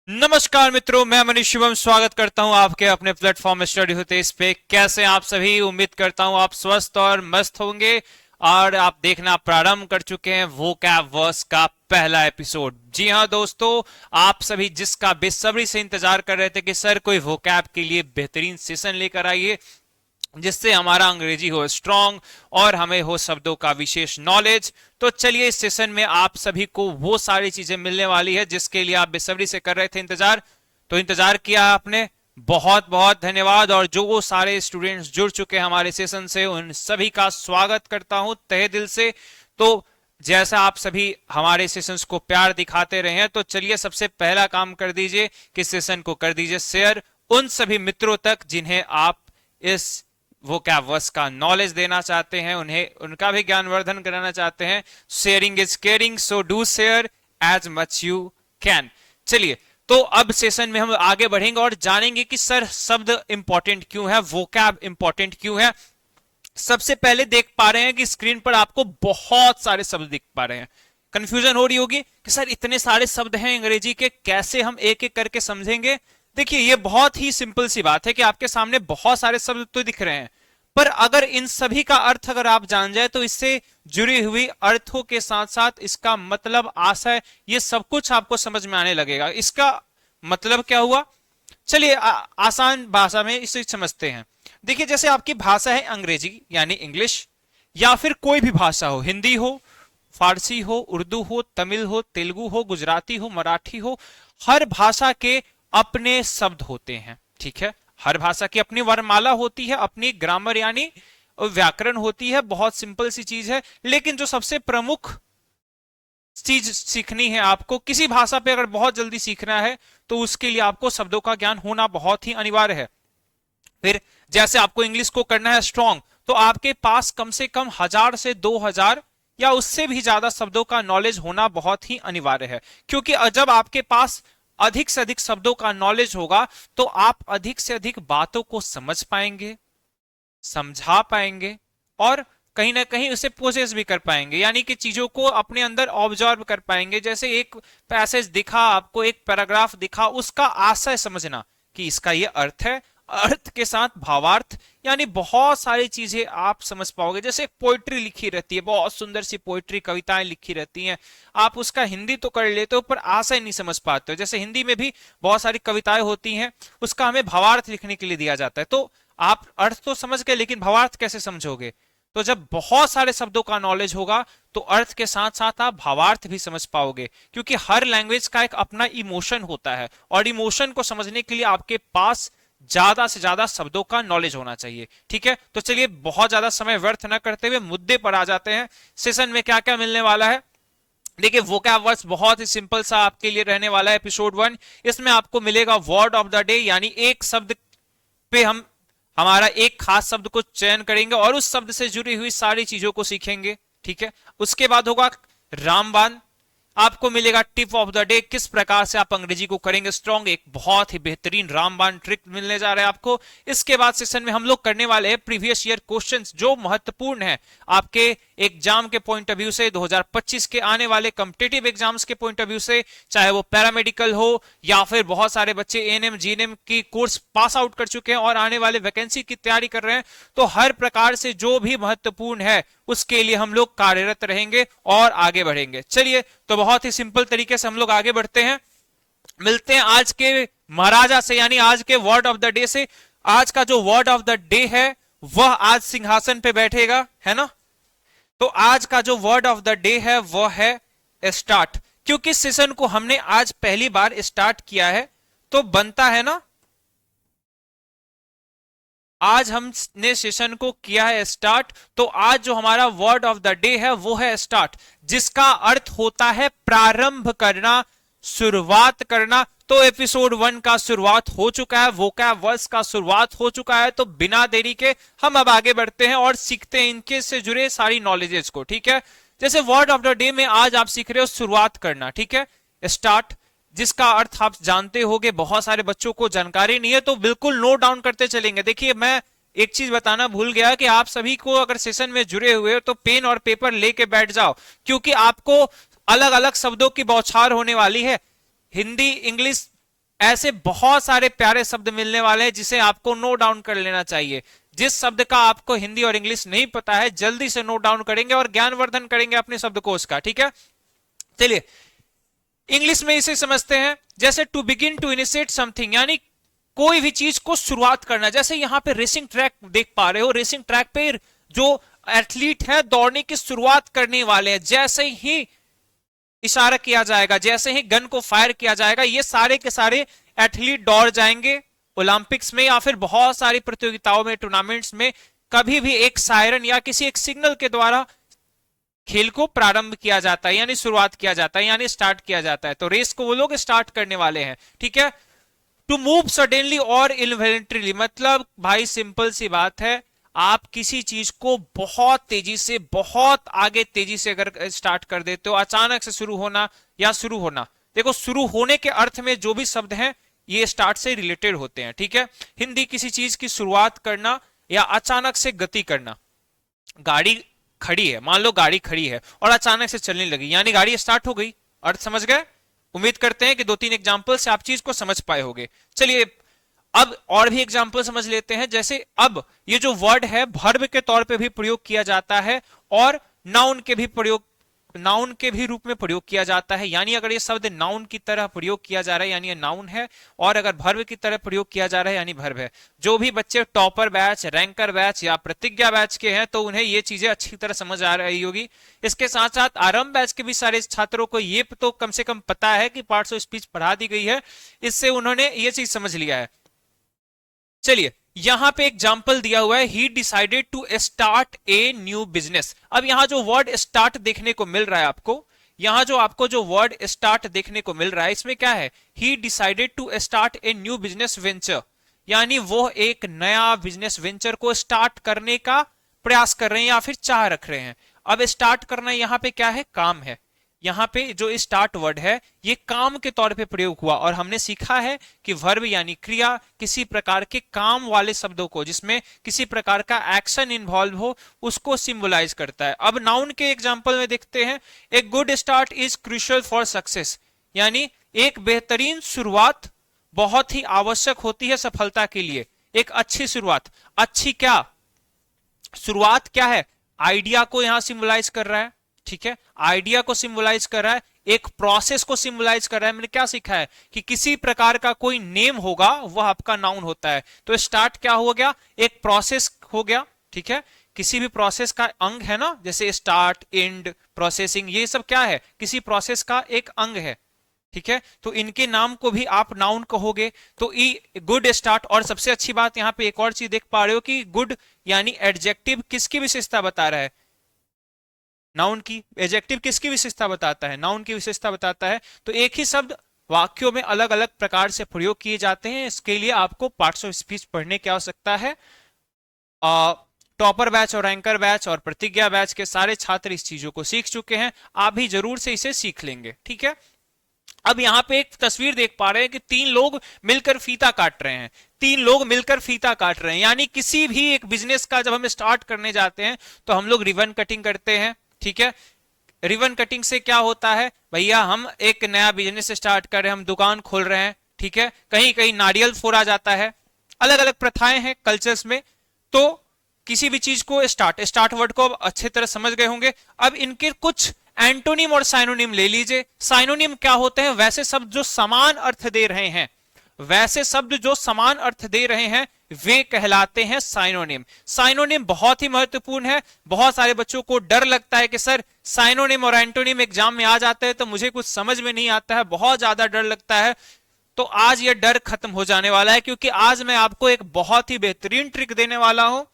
नमस्कार मित्रों, मैं मनीष शुभम स्वागत करता हूं आपके अपने प्लेटफॉर्म स्टडी होते इस पे। कैसे हैं आप सभी? उम्मीद करता हूं आप स्वस्थ और मस्त होंगे। और आप देखना प्रारंभ कर चुके हैं वोकैब वर्स का पहला एपिसोड। जी हां दोस्तों, आप सभी जिसका बेसब्री से इंतजार कर रहे थे कि सर कोई वोकैब के लिए बेहतरीन सेशन लेकर आइए जिससे हमारा अंग्रेजी हो स्ट्रांग और हमें हो शब्दों का विशेष नॉलेज, तो चलिए इस सेशन में आप सभी को वो सारी चीजें मिलने वाली है जिसके लिए आप बेसब्री से कर रहे थे इंतजार। तो इंतजार किया आपने, बहुत बहुत धन्यवाद। और जो वो सारे स्टूडेंट्स जुड़ चुके हैं हमारे सेशन से, उन सभी का स्वागत करता हूं तहे दिल से। तो जैसा आप सभी हमारे सेशंस को प्यार दिखाते रहे हैं, तो चलिए सबसे पहला काम कर दीजिए कि सेशन को कर दीजिए शेयर उन सभी मित्रों तक जिन्हें आप इस वोकैबवर्स का नॉलेज देना चाहते हैं, उन्हें उनका भी ज्ञानवर्धन कराना चाहते हैं। Sharing is caring, so do share as much you can. चलिए, तो अब सेशन में हम आगे बढ़ेंगे और जानेंगे कि सर शब्द इंपॉर्टेंट क्यों है, वोकैब इंपॉर्टेंट क्यों है। सबसे पहले देख पा रहे हैं कि स्क्रीन पर आपको बहुत सारे शब्द दिख पा रहे हैं। कंफ्यूजन हो रही होगी कि सर इतने सारे शब्द हैं अंग्रेजी के, कैसे हम एक एक करके समझेंगे। देखिए, ये बहुत ही सिंपल सी बात है कि आपके सामने बहुत सारे शब्द तो दिख रहे हैं, पर अगर इन सभी का अर्थ अगर आप जान जाए तो इससे जुड़ी हुई अर्थों के साथ साथ इसका मतलब, आशय, ये सब कुछ आपको समझ में आने लगेगा। इसका मतलब क्या हुआ, चलिए आसान भाषा में इसे समझते हैं। देखिए, जैसे आपकी भाषा है अंग्रेजी यानी इंग्लिश, या फिर कोई भी भाषा हो, हिंदी हो, फारसी हो, उर्दू हो, तमिल हो, तेलुगु हो, गुजराती हो, मराठी हो, हर भाषा के अपने शब्द होते हैं। ठीक है, हर भाषा की अपनी वर्णमाला होती है, अपनी ग्रामर यानी व्याकरण होती है। बहुत सिंपल सी चीज है, लेकिन जो सबसे प्रमुख चीज सीखनी है आपको, किसी भाषा पे अगर बहुत जल्दी सीखना है तो उसके लिए आपको शब्दों का ज्ञान होना बहुत ही अनिवार्य है। फिर जैसे आपको इंग्लिश को करना है स्ट्रांग, तो आपके पास कम से कम 1000 से 2000 या उससे भी ज्यादा शब्दों का नॉलेज होना बहुत ही अनिवार्य है। क्योंकि जब आपके पास अधिक से अधिक शब्दों का नॉलेज होगा तो आप अधिक से अधिक बातों को समझ पाएंगे, समझा पाएंगे और कहीं ना कहीं उसे प्रोसेस भी कर पाएंगे, यानी कि चीजों को अपने अंदर ऑब्जर्व कर पाएंगे। जैसे एक पैसेज दिखा आपको, एक पैराग्राफ दिखा, उसका आशय समझना कि इसका ये अर्थ है, अर्थ के साथ भावार्थ, यानी बहुत सारी चीजें आप समझ पाओगे। जैसे पोइट्री लिखी रहती है, बहुत सुंदर सी पोइट्री, कविताएं लिखी रहती हैं, आप उसका हिंदी तो कर लेते हो पर आशय नहीं समझ पाते हो। जैसे हिंदी में भी बहुत सारी कविताएं होती हैं, उसका हमें भावार्थ लिखने के लिए दिया जाता है, तो आप अर्थ तो समझ गए लेकिन भावार्थ कैसे समझोगे। तो जब बहुत सारे शब्दों का नॉलेज होगा तो अर्थ के साथ साथ आप भावार्थ भी समझ पाओगे, क्योंकि हर लैंग्वेज का एक अपना इमोशन होता है और इमोशन को समझने के लिए आपके पास ज्यादा से ज्यादा शब्दों का नॉलेज होना चाहिए। ठीक है, तो चलिए बहुत ज्यादा समय व्यर्थ न करते हुए मुद्दे पर आ जाते हैं। सेशन में क्या क्या मिलने वाला है, देखिए वोकैब वर्ड्स बहुत ही सिंपल सा आपके लिए रहने वाला है। एपिसोड 1, इसमें आपको मिलेगा वर्ड ऑफ द डे, यानी एक शब्द पे हम हमारा एक खास शब्द को चयन करेंगे और उस शब्द से जुड़ी हुई सारी चीजों को सीखेंगे। ठीक है, उसके बाद होगा रामबान, आपको मिलेगा टिप ऑफ द डे, किस प्रकार से आप अंग्रेजी को करेंगे स्ट्रॉन्ग, एक बहुत ही बेहतरीन रामबान ट्रिक मिलने जा रहा है आपको। इसके बाद सेशन में हम लोग करने वाले हैं प्रीवियस ईयर क्वेश्चंस, जो महत्वपूर्ण है आपके एग्जाम के पॉइंट ऑफ व्यू से, 2025 के आने वाले कॉम्पिटिटिव एग्जाम्स के पॉइंट ऑफ व्यू से, चाहे वो पैरामेडिकल हो या फिर बहुत सारे बच्चे एएनएम जीएनएम की कोर्स पास आउट कर चुके हैं और आने वाले वैकेंसी की तैयारी कर रहे हैं, तो हर प्रकार से जो भी महत्वपूर्ण है उसके लिए हम लोग कार्यरत रहेंगे और आगे बढ़ेंगे। चलिए, तो बहुत ही सिंपल तरीके से हम लोग आगे बढ़ते हैं, मिलते हैं आज के महाराजा से, यानी आज के वर्ड ऑफ द डे से। आज का जो वर्ड ऑफ द डे है वह आज सिंहासन पे बैठेगा, है ना। तो आज का जो वर्ड ऑफ द डे है वह है स्टार्ट। क्योंकि सेशन को हमने आज पहली बार स्टार्ट किया है तो बनता है ना, आज हमने सेशन को किया है स्टार्ट, तो आज जो हमारा वर्ड ऑफ द डे है वो है स्टार्ट, जिसका अर्थ होता है प्रारंभ करना, शुरुआत करना। तो एपिसोड 1 का शुरुआत हो चुका है, वोकैब वर्ड्स का शुरुआत हो चुका है, तो बिना देरी के हम अब आगे बढ़ते हैं और सीखते हैं इनके से जुड़े सारी नॉलेजेस को। ठीक है, जैसे वर्ड ऑफ द डे में आज आप सीख रहे हो शुरुआत करना, ठीक है, स्टार्ट, जिसका अर्थ आप जानते होगे, बहुत सारे बच्चों को जानकारी नहीं है तो बिल्कुल नोट डाउन करते चलेंगे। देखिए, मैं एक चीज बताना भूल गया कि आप सभी को अगर सेशन में जुड़े हुए हो तो पेन और पेपर लेके बैठ जाओ, क्योंकि आपको अलग अलग शब्दों की बौछार होने वाली है। हिंदी, इंग्लिश, ऐसे बहुत सारे प्यारे शब्द मिलने वाले हैं जिसे आपको नोट डाउन कर लेना चाहिए। जिस शब्द का आपको हिंदी और इंग्लिश नहीं पता है जल्दी से नोट डाउन करेंगे और ज्ञानवर्धन करेंगे अपने शब्दकोश का, ठीक है। चलिए इंग्लिश में इसे समझते हैं, जैसे to begin to initiate something, यानी कोई भी चीज को शुरुआत करना। जैसे यहां पे रेसिंग ट्रैक देख पा रहे हो, रेसिंग ट्रैक पे जो एथलीट है दौड़ने की शुरुआत करने वाले हैं, जैसे ही इशारा किया जाएगा, जैसे ही गन को फायर किया जाएगा, ये सारे के सारे एथलीट दौड़ जाएंगे। ओलंपिक्स में या फिर बहुत सारी प्रतियोगिताओं में, टूर्नामेंट्स में कभी भी एक सायरन या किसी एक सिग्नल के द्वारा खेल को प्रारंभ किया जाता है, यानी शुरुआत किया जाता है, यानी स्टार्ट किया जाता है। तो रेस को वो लोग स्टार्ट करने वाले हैं, ठीक है। टू मूव सडनली और इनवॉलंटरीली, मतलब भाई सिंपल सी बात है, आप किसी चीज को बहुत तेजी से, बहुत आगे तेजी से अगर स्टार्ट कर देते हो, अचानक से शुरू होना या शुरू होना, देखो शुरू होने के अर्थ में जो भी शब्द हैं ये स्टार्ट से रिलेटेड होते हैं, ठीक है। हिंदी किसी चीज की शुरुआत करना या अचानक से गति करना। गाड़ी खड़ी है, मान लो गाड़ी खड़ी है और अचानक से चलने लगी, यानी गाड़ी स्टार्ट हो गई। अर्थ समझ गए? उम्मीद करते हैं कि 2-3 एग्जांपल से आप चीज को समझ पाए होंगे। चलिए अब और भी एग्जांपल समझ लेते हैं। जैसे अब ये जो वर्ड है वर्ब के तौर पे भी प्रयोग किया जाता है और नाउन के भी रूप में प्रयोग किया जाता है। यानी अगर ये शब्द नाउन की तरह प्रयोग किया जा रहा है यानी ये नाउन है, और अगर वर्ब की तरह प्रयोग किया जा रहा है यानी वर्ब है। जो भी बच्चे टॉपर बैच, रैंकर बैच या प्रतिज्ञा बैच के हैं तो उन्हें ये चीजें अच्छी तरह समझ आ रही होगी। इसके साथ साथ आरंभ बैच के भी सारे छात्रों को ये तो कम से कम पता है कि पार्ट्स ऑफ स्पीच पढ़ा दी गई है, इससे उन्होंने ये चीज समझ लिया है। चलिए यहां पे एग्जाम्पल दिया हुआ है, he decided to start a new business. अब यहां जो वर्ड स्टार्ट देखने को मिल रहा है आपको, यहां जो आपको जो वर्ड स्टार्ट देखने को मिल रहा है इसमें क्या है, he decided to start a new business venture, यानी वो एक नया बिजनेस वेंचर को स्टार्ट करने का प्रयास कर रहे हैं या फिर चाह रख रहे हैं। अब स्टार्ट करना यहां पे क्या है, काम है। यहां पे जो स्टार्ट वर्ड है ये काम के तौर पे प्रयोग हुआ, और हमने सीखा है कि वर्ब यानी क्रिया किसी प्रकार के काम वाले शब्दों को, जिसमें किसी प्रकार का एक्शन इन्वॉल्व हो, उसको सिंबलाइज करता है। अब नाउन के एग्जांपल में देखते हैं, a good start is crucial for success, यानी एक बेहतरीन शुरुआत बहुत ही आवश्यक होती है सफलता के लिए। एक अच्छी शुरुआत, अच्छी क्या शुरुआत क्या है, आइडिया को यहां सिंबलाइज कर रहा है, ठीक है, आइडिया को सिंबलाइज कर रहा है, एक प्रोसेस को सिंबलाइज कर रहा है। मैंने क्या सीखा है कि किसी प्रकार का कोई नेम होगा वह आपका नाउन होता है। तो स्टार्ट क्या हो गया, एक प्रोसेस हो गया, ठीक है, किसी भी प्रोसेस का अंग है ना, जैसे स्टार्ट, एंड, प्रोसेसिंग, ये सब क्या है, किसी प्रोसेस का एक अंग है, ठीक है। तो इनके नाम को भी आप नाउन कहोगे। तो ई गुड स्टार्ट, और सबसे अच्छी बात यहां पे एक और चीज देख पा रहे हो कि गुड यानी एडजेक्टिव किसकी विशेषता बता रहा है, नाउन की। एडजेक्टिव किसकी विशेषता बताता है, नाउन की विशेषता बताता है। तो एक ही शब्द वाक्यों में अलग अलग प्रकार से प्रयोग किए जाते हैं, इसके लिए आपको पार्ट्स ऑफ स्पीच पढ़ने की आवश्यकता है। टॉपर बैच और एंकर बैच और प्रतिज्ञा बैच के सारे छात्र इस चीजों को सीख चुके हैं, आप भी जरूर से इसे सीख लेंगे, ठीक है। अब यहां पे एक तस्वीर देख पा रहे हैं कि 3 लोग मिलकर फीता काट रहे हैं, 3 लोग मिलकर फीता काट रहे हैं। यानी किसी भी एक बिजनेस का जब हम स्टार्ट करने जाते हैं तो हम लोग रिबन कटिंग करते हैं, ठीक है। रिबन कटिंग से क्या होता है, भैया हम एक नया बिजनेस स्टार्ट कर रहे हैं, हम दुकान खोल रहे हैं, ठीक है। कहीं कहीं नारियल फोड़ा जाता है, अलग अलग प्रथाएं हैं कल्चर्स में। तो किसी भी चीज को स्टार्ट वर्ड को अच्छे तरह समझ गए होंगे। अब इनके कुछ एंटोनिम और साइनोनिम ले लीजिए। साइनोनिम क्या होते हैं, वैसे शब्द जो समान अर्थ दे रहे हैं, वैसे शब्द जो समान अर्थ दे रहे हैं वे कहलाते हैं साइनोनिम। साइनोनिम बहुत ही महत्वपूर्ण है। बहुत सारे बच्चों को डर लगता है कि सर साइनोनिम और एंटोनिम एग्जाम में आ जाते हैं तो मुझे कुछ समझ में नहीं आता है, बहुत ज्यादा डर लगता है। तो आज ये डर खत्म हो जाने वाला है, क्योंकि आज मैं आपको एक बहुत ही बेहतरीन ट्रिक देने वाला हूं।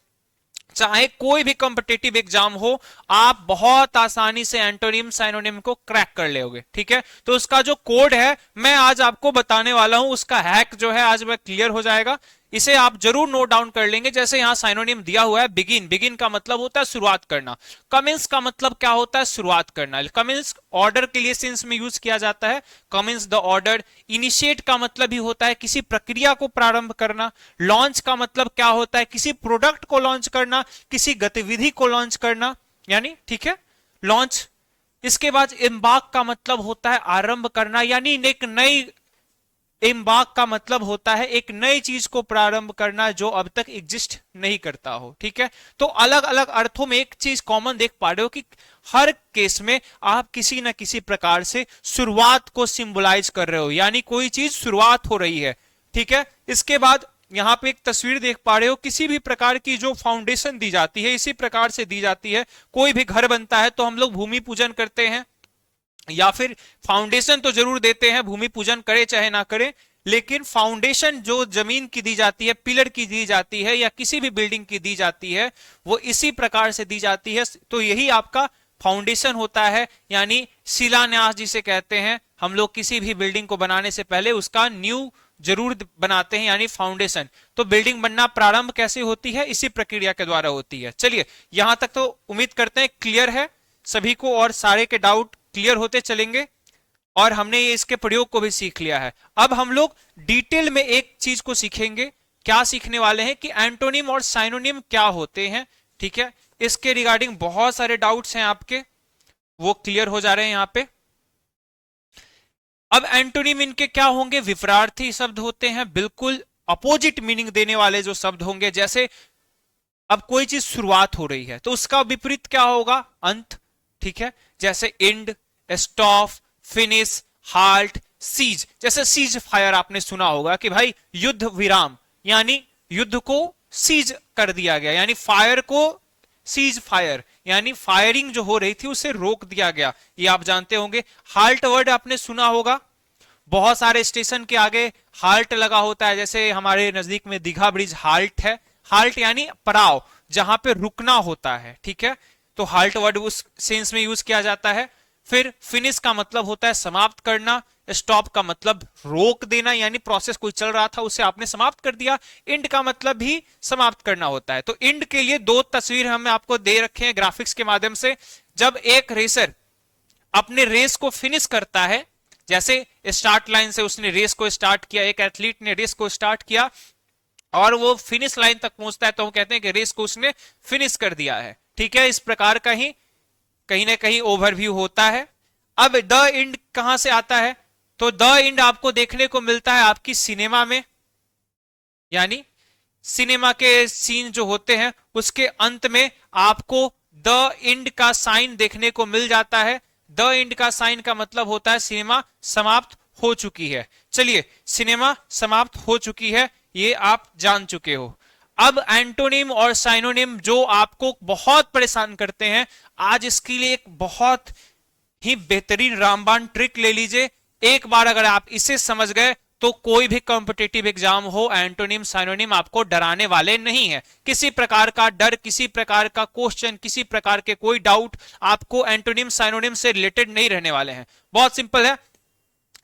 चाहे कोई भी कॉम्पिटिटिव एग्जाम हो, आप बहुत आसानी से एंटोनिम साइनोनिम को क्रैक कर लेोगे, ठीक है। तो उसका जो कोड है मैं आज आपको बताने वाला हूं, उसका हैक जो है आज मैं क्लियर हो जाएगा। इसे आप जरूर नोट डाउन कर लेंगे। जैसे यहां साइनोनिम दिया हुआ है, बिगिन, बिगिन का मतलब होता है शुरुआत करना। कमिंस का मतलब क्या होता है, शुरुआत करना। कमिंस ऑर्डर के लिए सेंस में यूज किया जाता है, कमिंस द ऑर्डर। इनिशिएट का मतलब ही होता है किसी प्रक्रिया को प्रारंभ करना। लॉन्च का मतलब क्या होता है, किसी प्रोडक्ट को लॉन्च करना, किसी गतिविधि को लॉन्च करना, यानी ठीक है, लॉन्च। इसके बाद एम्बार्क का मतलब होता है आरंभ करना, यानी एक नई एम्बार्क का मतलब होता है एक नई चीज को प्रारंभ करना जो अब तक एग्जिस्ट नहीं करता हो, ठीक है। तो अलग अलग अर्थों में एक चीज कॉमन देख पा रहे हो कि हर केस में आप किसी ना किसी प्रकार से शुरुआत को सिंबलाइज कर रहे हो, यानी कोई चीज शुरुआत हो रही है, ठीक है। इसके बाद यहां पे एक तस्वीर देख पा रहे हो, किसी भी प्रकार की जो फाउंडेशन दी जाती है इसी प्रकार से दी जाती है। कोई भी घर बनता है तो हम लोग भूमि पूजन करते हैं, या फिर फाउंडेशन तो जरूर देते हैं, भूमि पूजन करे चाहे ना करे, लेकिन फाउंडेशन जो जमीन की दी जाती है, पिलर की दी जाती है, या किसी भी बिल्डिंग की दी जाती है, वो इसी प्रकार से दी जाती है। तो यही आपका फाउंडेशन होता है, यानी शिलान्यास जिसे कहते हैं। हम लोग किसी भी बिल्डिंग को बनाने से पहले उसका न्यू जरूर बनाते हैं, यानी फाउंडेशन। तो बिल्डिंग बनना प्रारंभ कैसे होती है, इसी प्रक्रिया के द्वारा होती है। चलिए यहां तक तो उम्मीद करते हैं क्लियर है सभी को, और सारे के डाउट क्लियर होते चलेंगे, और हमने ये इसके प्रयोग को भी सीख लिया है। अब हम लोग डिटेल में एक चीज को सीखेंगे। क्या सीखने वाले हैं कि एंटोनिम और साइनोनिम क्या होते हैं, ठीक है। इसके रिगार्डिंग बहुत सारे डाउट्स हैं आपके, वो क्लियर हो जा रहे हैं यहां पे। अब एंटोनिम इनके क्या होंगे, विपरीतार्थी शब्द होते हैं, बिल्कुल अपोजिट मीनिंग देने वाले जो शब्द होंगे। जैसे अब कोई चीज शुरुआत हो रही है तो उसका विपरीत क्या होगा, अंत, ठीक है। जैसे end, stop, finish, halt, cease. जैसे सीज फायर आपने सुना होगा कि भाई युद्ध विराम, यानी युद्ध को सीज कर दिया गया, यानी फायर को सीज फायर, यानी फायरिंग जो हो रही थी उसे रोक दिया गया, ये आप जानते होंगे। हाल्ट वर्ड आपने सुना होगा, बहुत सारे स्टेशन के आगे हाल्ट लगा होता है, जैसे हमारे नजदीक में दीघा ब्रिज हाल्ट है। हाल्ट यानी पड़ाव, जहां पे रुकना होता है, ठीक है। तो हाल्ट वर्ड उस सेंस में यूज किया जाता है। फिर फिनिश का मतलब होता है समाप्त करना, स्टॉप का मतलब रोक देना, यानी प्रोसेस कोई चल रहा था उसे आपने समाप्त कर दिया। एंड का मतलब भी समाप्त करना होता है। तो एंड के लिए दो तस्वीर हमें आपको दे रखे हैं ग्राफिक्स के माध्यम से। जब एक रेसर अपने रेस को फिनिश करता है, जैसे स्टार्ट लाइन से उसने रेस को स्टार्ट किया, एक एथलीट ने रेस को स्टार्ट किया और वो फिनिश लाइन तक पहुंचता है, तो हम कहते हैं कि रेस को उसने फिनिश कर दिया है, ठीक है। इस प्रकार का ही कहीं ना कहीं ओवरव्यू होता है। अब द एंड कहां से आता है, तो द एंड आपको देखने को मिलता है आपकी सिनेमा में, यानी सिनेमा के सीन जो होते हैं उसके अंत में आपको द एंड का साइन देखने को मिल जाता है। द एंड का साइन का मतलब होता है सिनेमा समाप्त हो चुकी है। चलिए, सिनेमा समाप्त हो चुकी है, ये आप जान चुके हो। अब एंटोनिम और साइनोनिम जो आपको बहुत परेशान करते हैं, आज इसके लिए एक बहुत ही बेहतरीन रामबाण ट्रिक ले लीजिए। एक बार अगर आप इसे समझ गए तो कोई भी कॉम्पिटिटिव एग्जाम हो, एंटोनिम साइनोनिम आपको डराने वाले नहीं है। किसी प्रकार का डर, किसी प्रकार का क्वेश्चन, किसी प्रकार के कोई डाउट आपको एंटोनिम साइनोनिम से रिलेटेड नहीं रहने वाले हैं। बहुत सिंपल है।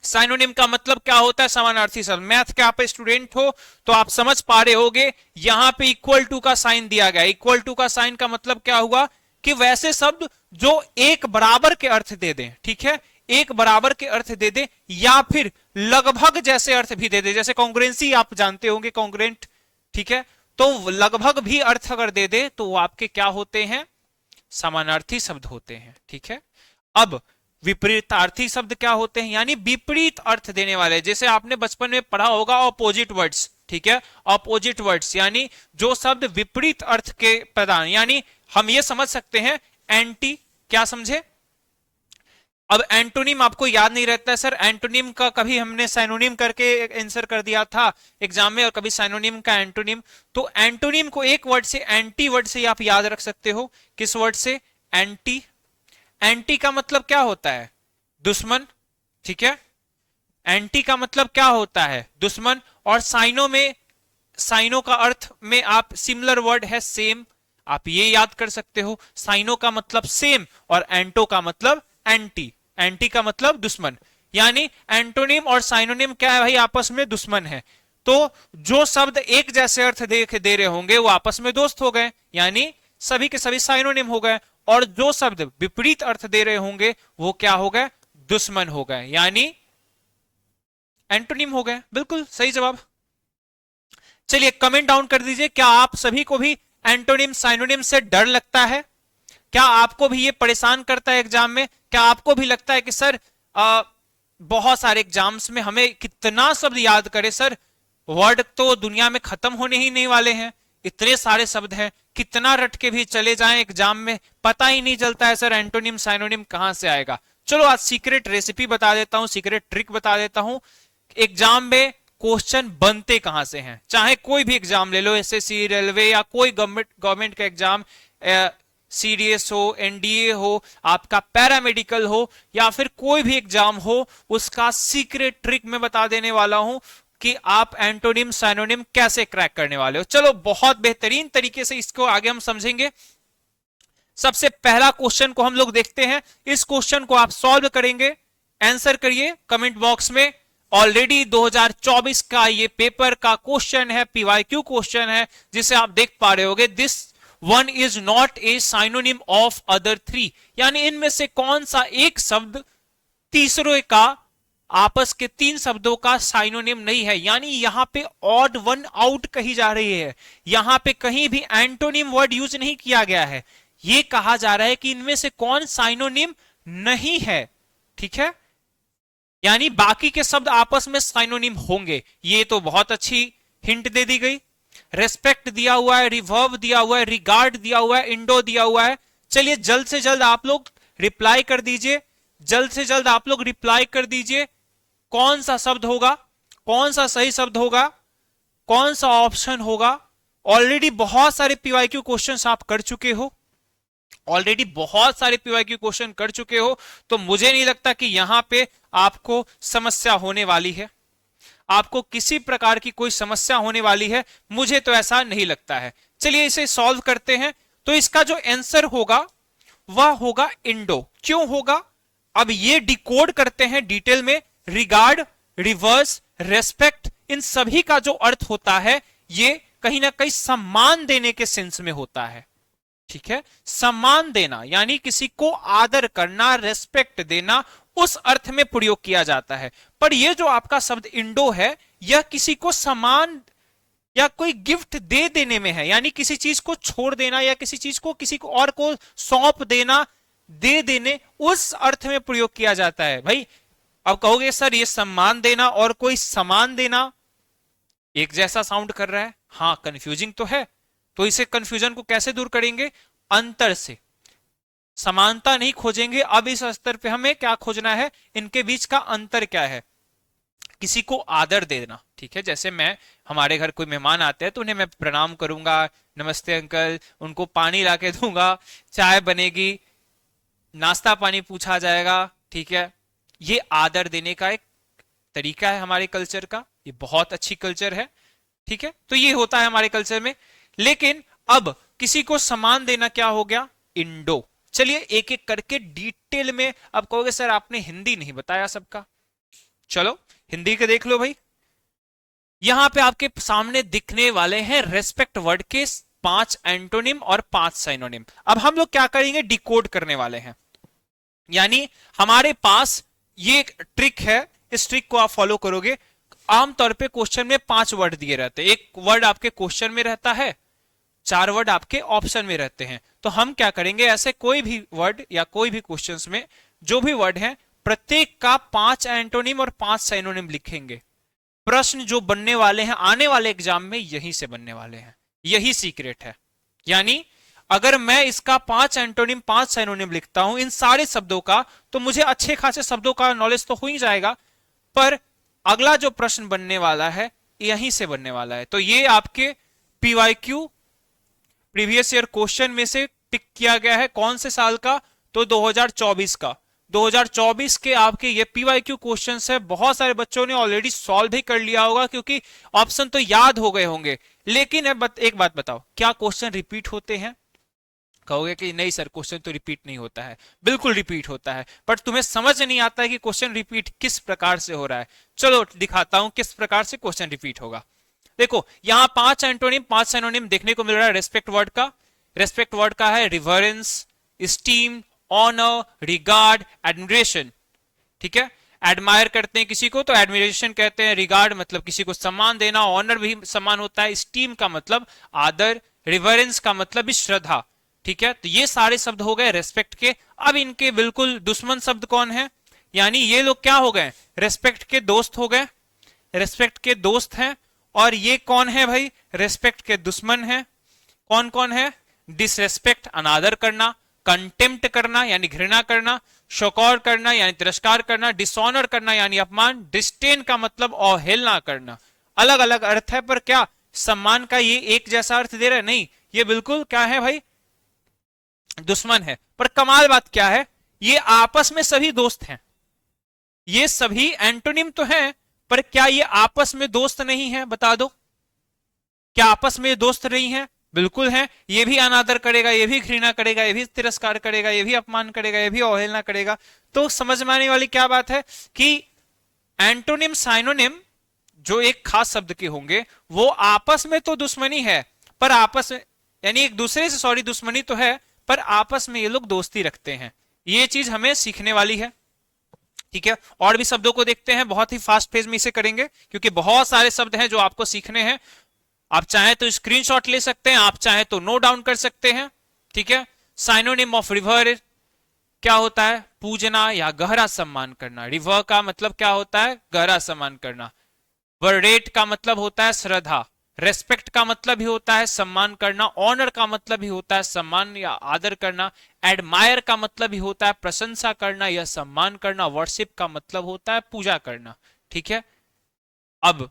साइनोनिम का मतलब क्या होता है, समानार्थी शब्द। मैथ के आप स्टूडेंट हो तो आप समझ पा रहे होगे, यहां पे इक्वल टू का साइन दिया गया। इक्वल टू का साइन का मतलब क्या हुआ कि वैसे शब्द जो एक बराबर के अर्थ दे दें, ठीक है, एक बराबर के अर्थ दे दे, या फिर लगभग जैसे अर्थ भी दे दे। जैसे कॉन्ग्रुएंसी आप जानते होंगे, कॉन्ग्रुएंट, ठीक है। तो लगभग भी अर्थ अगर दे दे तो वो आपके क्या होते हैं, समानार्थी शब्द होते हैं, ठीक है। अब विपरीतार्थी शब्द क्या होते हैं, यानी विपरीत अर्थ देने वाले। जैसे आपने बचपन में पढ़ा होगा ऑपोजिट वर्ड्स, ठीक है। ऑपोजिट वर्ड्स यानी जो शब्द विपरीत अर्थ के प्रदान, यानी हम ये समझ सकते हैं एंटी, क्या समझे। अब एंटोनिम आपको याद नहीं रहता है सर, एंटोनिम का कभी हमने साइनोनिम करके आंसर कर दिया था एग्जाम में, और कभी साइनोनिम का एंटोनिम। तो एंटोनिम को एक वर्ड से, एंटी वर्ड से आप याद रख सकते हो। किस वर्ड से, एंटी। एंटी का मतलब क्या होता है, दुश्मन, ठीक है। एंटी का मतलब क्या होता है, दुश्मन। और साइनो में, साइनो का अर्थ में आप सिमिलर वर्ड है सेम, आप ये याद कर सकते हो। साइनो का मतलब सेम और एंटो का मतलब एंटी। एंटी का मतलब दुश्मन, यानी एंटोनिम और साइनोनिम क्या है भाई, आपस में दुश्मन है। तो जो शब्द एक जैसे अर्थ दे रहे होंगे वो आपस में दोस्त हो गए, यानी सभी के सभी साइनोनिम हो गए। और जो शब्द विपरीत अर्थ दे रहे होंगे वो क्या हो गए, दुश्मन हो गए, यानी एंटोनिम हो गए। बिल्कुल सही जवाब। चलिए कमेंट डाउन कर दीजिए, क्या आप सभी को भी एंटोनिम साइनोनिम से डर लगता है? क्या आपको भी ये परेशान करता है एग्जाम में? क्या आपको भी लगता है कि सर बहुत सारे एग्जाम्स में हमें कितना शब्द याद करे सर, वर्ड तो दुनिया में खत्म होने ही नहीं वाले हैं, इतने सारे शब्द हैं, कितना रट के भी चले जाएं एग्जाम में पता ही नहीं चलता है सर एंटोनिम साइनोनिम कहां से आएगा। चलो आज सीक्रेट रेसिपी बता देता हूं, सीक्रेट ट्रिक बता देता हूं। एग्जाम में क्वेश्चन बनते कहां से हैं, चाहे कोई भी एग्जाम ले लो, एसएससी, रेलवे या कोई गवर्नमेंट का एग्जाम, सीडीएस हो, एनडीए हो, आपका पैरामेडिकल हो या फिर कोई भी एग्जाम हो, उसका सीक्रेट ट्रिक मैं बता देने वाला हूं कि आप एंटोनिम साइनोनिम कैसे क्रैक करने वाले हो। चलो बहुत बेहतरीन तरीके से इसको आगे हम समझेंगे। सबसे पहला क्वेश्चन को हम लोग देखते हैं, इस क्वेश्चन को आप सॉल्व करेंगे, आंसर करिए कमेंट बॉक्स में। ऑलरेडी 2024 का ये पेपर का क्वेश्चन है, पीवाईक्यू क्वेश्चन है, जिसे आप देख पा रहे होगे, this one is not a synonym of other three, यानी इनमें से कौन सा एक शब्द तीसरे का, आपस के तीन शब्दों का साइनोनिम नहीं है, यानी यहां पे ऑड वन आउट कही जा रही है, यहां पे कहीं भी एंटोनिम वर्ड यूज नहीं किया गया है, ये कहा जा रहा है कि इनमें से कौन साइनोनिम नहीं है। ठीक है, यानी बाकी के शब्द आपस में साइनोनिम होंगे, ये तो बहुत अच्छी हिंट दे दी गई। रेस्पेक्ट दिया हुआ है, रिवर्ब दिया हुआ है, रिगार्ड दिया हुआ है, इंडो दिया हुआ है। चलिए जल्द से जल्द आप लोग रिप्लाई कर दीजिए, जल्द से जल्द आप लोग रिप्लाई कर दीजिए, कौन सा शब्द होगा, कौन सा सही शब्द होगा, कौन सा ऑप्शन होगा। ऑलरेडी बहुत सारे पीवाईक्यू क्वेश्चंस आप कर चुके हो, ऑलरेडी बहुत सारे पीवाईक्यू क्वेश्चन कर चुके हो, तो मुझे नहीं लगता कि यहां पे आपको समस्या होने वाली है, आपको किसी प्रकार की कोई समस्या होने वाली है, मुझे तो ऐसा नहीं लगता है। चलिए इसे सॉल्व करते हैं। तो इसका जो आंसर होगा वह होगा इंडो। क्यों होगा, अब ये डिकोड करते हैं डिटेल में। रिगार्ड, रिवर्स, रेस्पेक्ट, इन सभी का जो अर्थ होता है ये कहीं ना कहीं सम्मान देने के सेंस में होता है। ठीक है, सम्मान देना यानी किसी को आदर करना, रेस्पेक्ट देना, उस अर्थ में प्रयोग किया जाता है। पर यह जो आपका शब्द इंडो है, यह किसी को सम्मान या कोई गिफ्ट दे देने में है, यानी किसी चीज को छोड़ देना या किसी चीज को किसी को और को सौंप देना, दे देने, उस अर्थ में प्रयोग किया जाता है। भाई अब कहोगे सर ये सम्मान देना और कोई समान देना एक जैसा साउंड कर रहा है, हाँ कंफ्यूजिंग तो है, तो इसे कंफ्यूजन को कैसे दूर करेंगे, अंतर से। समानता नहीं खोजेंगे, अब इस स्तर पे हमें क्या खोजना है, इनके बीच का अंतर क्या है। किसी को आदर देना, ठीक है, जैसे मैं, हमारे घर कोई मेहमान आते हैं तो उन्हें मैं प्रणाम करूंगा, नमस्ते अंकल, उनको पानी ला के दूंगा, चाय बनेगी, नाश्ता पानी पूछा जाएगा। ठीक है, ये आदर देने का एक तरीका है हमारे कल्चर का, ये बहुत अच्छी कल्चर है। ठीक है, तो ये होता है हमारे कल्चर में। लेकिन अब किसी को सम्मान देना क्या हो गया, इंडो। चलिए एक एक करके डिटेल में, अब कहोगे सर आपने हिंदी नहीं बताया सबका, चलो हिंदी के देख लो भाई। यहां पे आपके सामने दिखने वाले हैं रेस्पेक्ट वर्ड के 5 एंटोनिम और 5 साइनोनिम। अब हम लोग क्या करेंगे, डिकोड करने वाले हैं, यानी हमारे पास ये एक ट्रिक है, इस ट्रिक को आप फॉलो करोगे। आमतौर पे क्वेश्चन में 5 वर्ड दिए रहते हैं, एक वर्ड आपके क्वेश्चन में रहता है, 4 वर्ड आपके ऑप्शन में रहते हैं। तो हम क्या करेंगे, ऐसे कोई भी वर्ड या कोई भी क्वेश्चंस में जो भी वर्ड हैं, प्रत्येक का 5 एंटोनिम और 5 साइनोनिम लिखेंगे। प्रश्न जो बनने वाले हैं आने वाले एग्जाम में यहीं से बनने वाले हैं, यही सीक्रेट है। यानी अगर मैं इसका 5 एंटोनिम 5 साइनोनिम लिखता हूं इन सारे शब्दों का, तो मुझे अच्छे खासे शब्दों का नॉलेज तो हो ही जाएगा, पर अगला जो प्रश्न बनने वाला है यहीं से बनने वाला है। तो ये आपके पीवाईक्यू प्रीवियस ईयर क्वेश्चन में से टिक किया गया है, कौन से साल का, तो 2024 का। 2024 के आपके ये पीवाईक्यू क्वेश्चंस है, बहुत सारे बच्चों ने ऑलरेडी सॉल्व भी कर लिया होगा क्योंकि ऑप्शन तो याद हो गए होंगे। लेकिन एक बात बताओ, क्या क्वेश्चन रिपीट होते हैं, कहोगे कि नहीं सर क्वेश्चन तो रिपीट नहीं होता है, बिल्कुल रिपीट होता है, बट तुम्हें समझ नहीं आता है कि क्वेश्चन रिपीट किस प्रकार से हो रहा है। चलो दिखाता हूं किस प्रकार से क्वेश्चन रिपीट होगा। देखो यहां 5 एंटोनिम 5 सिनोनिम देखने को मिल रहा है रेस्पेक्ट वर्ड का। रेस्पेक्ट वर्ड का है reverence, esteem, honour, regard, admiration. ठीक है, एडमायर करते हैं किसी को तो एडमिरेशन कहते हैं, रिगार्ड मतलब किसी को सम्मान देना, ऑनर भी सम्मान होता है, स्टीम का मतलब आदर, रिवरेंस का मतलब भी श्रद्धा। ठीक है, तो ये सारे शब्द हो गए रेस्पेक्ट के। अब इनके बिल्कुल दुश्मन शब्द कौन है, यानी ये लोग क्या हो गए, रेस्पेक्ट के दोस्त हो गए, रेस्पेक्ट के दोस्त हैं। और ये कौन है भाई, रेस्पेक्ट के दुश्मन हैं। कौन कौन है, डिसरेस्पेक्ट अनादर करना, कंटेम्प्ट करना यानी घृणा करना, शोकौर करना यानी तिरस्कार करना, डिसऑनर करना यानी अपमान, डिस्टेन का मतलब अवहेलना करना। अलग अलग अर्थ है, पर क्या सम्मान का ये एक जैसा अर्थ दे रहा है, नहीं, ये बिल्कुल क्या है भाई, दुश्मन है। पर कमाल बात क्या है, ये आपस में सभी दोस्त हैं, ये सभी एंटोनिम तो हैं, पर क्या ये आपस में दोस्त नहीं है, बता दो, क्या आपस में दोस्त नहीं है, बिल्कुल है। ये भी अनादर करेगा, ये भी घृणा करेगा, ये भी तिरस्कार करेगा, ये भी अपमान करेगा, ये भी अवहेलना करेगा। तो समझ में आने वाली क्या बात है कि एंटोनिम साइनोनिम जो एक खास शब्द के होंगे वो आपस में तो दुश्मनी है, पर आपस में यानी एक दूसरे से सॉरी दुश्मनी तो है, पर आपस में ये लोग दोस्ती रखते हैं। ये चीज हमें सीखने वाली है, ठीक है। और भी शब्दों को देखते हैं, बहुत ही फास्ट फेज में इसे करेंगे क्योंकि बहुत सारे शब्द हैं जो आपको सीखने हैं। आप चाहे तो स्क्रीनशॉट ले सकते हैं, आप चाहे तो नोट डाउन कर सकते हैं, ठीक है। साइनोनिम ऑफ रिवर क्या होता है, पूजना या गहरा सम्मान करना। रिवर का मतलब क्या होता है, गहरा सम्मान करना। वर्डेट का मतलब होता है श्रद्धा। रेस्पेक्ट का मतलब ही होता है सम्मान करना। ऑनर का मतलब ही होता है सम्मान या आदर करना। एडमायर का मतलब ही होता है प्रशंसा करना या सम्मान करना। वर्शिप का मतलब होता है पूजा करना, ठीक है। अब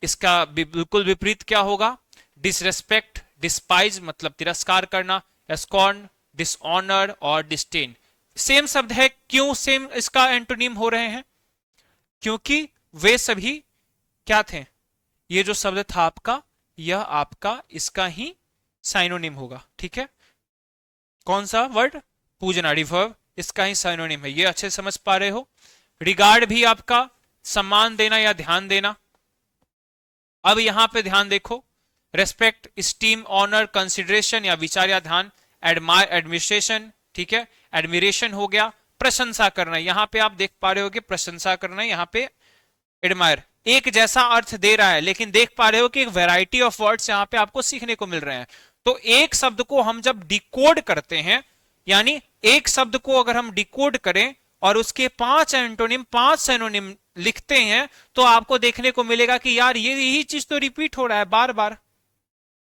इसका बिल्कुल विपरीत क्या होगा, डिसरेस्पेक्ट, डिस्पाइज मतलब तिरस्कार करना, स्कॉर्न, डिसऑनर और डिस्टेन। सेम शब्द है, क्यों सेम इसका एंटोनिम हो रहे हैं, क्योंकि वे सभी क्या थे, ये जो शब्द था आपका, यह आपका इसका ही साइनोनिम होगा, ठीक है। कौन सा वर्ड, पूजना, रिवर्ब, इसका ही साइनोनिम है, ये अच्छे समझ पा रहे हो। रिगार्ड भी आपका सम्मान देना या ध्यान देना। अब यहां पे ध्यान देखो, रेस्पेक्ट, स्टीम, ऑनर, कंसिडरेशन या विचार या ध्यान। एडमायर, एडमिनिस्ट्रेशन, ठीक है, एडमिरेशन हो गया। प्रशंसा करना, यहां पे आप देख पा रहे हो कि प्रशंसा करना, यहां पे एडमायर एक जैसा अर्थ दे रहा है, लेकिन देख पा रहे हो कि एक वैरायटी ऑफ वर्ड्स यहां पे आपको सीखने को मिल रहे हैं। तो एक शब्द को हम जब डिकोड करते हैं, यानी एक शब्द को अगर हम डिकोड करें और उसके 5 एंटोनिम, 5 सिनोनिम लिखते हैं, तो आपको देखने को मिलेगा कि यार ये यही चीज तो रिपीट हो रहा है, बार बार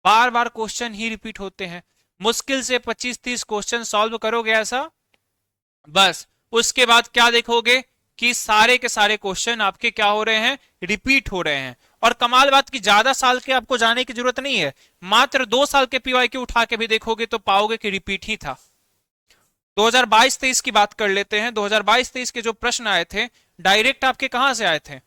बार बार क्वेश्चन ही रिपीट होते हैं। मुश्किल से 25-30 क्वेश्चन सॉल्व करोगे ऐसा, बस उसके बाद क्या देखोगे कि सारे के सारे क्वेश्चन आपके क्या हो रहे हैं, रिपीट हो रहे हैं। और कमाल बात कि ज्यादा साल के आपको जाने की जरूरत नहीं है, मात्र 2 साल के पीवाईक्यू उठा के भी देखोगे तो पाओगे कि रिपीट ही था। 2022-23 की बात कर लेते हैं। 2022-23 के जो प्रश्न आए थे डायरेक्ट आपके कहां से आए थे,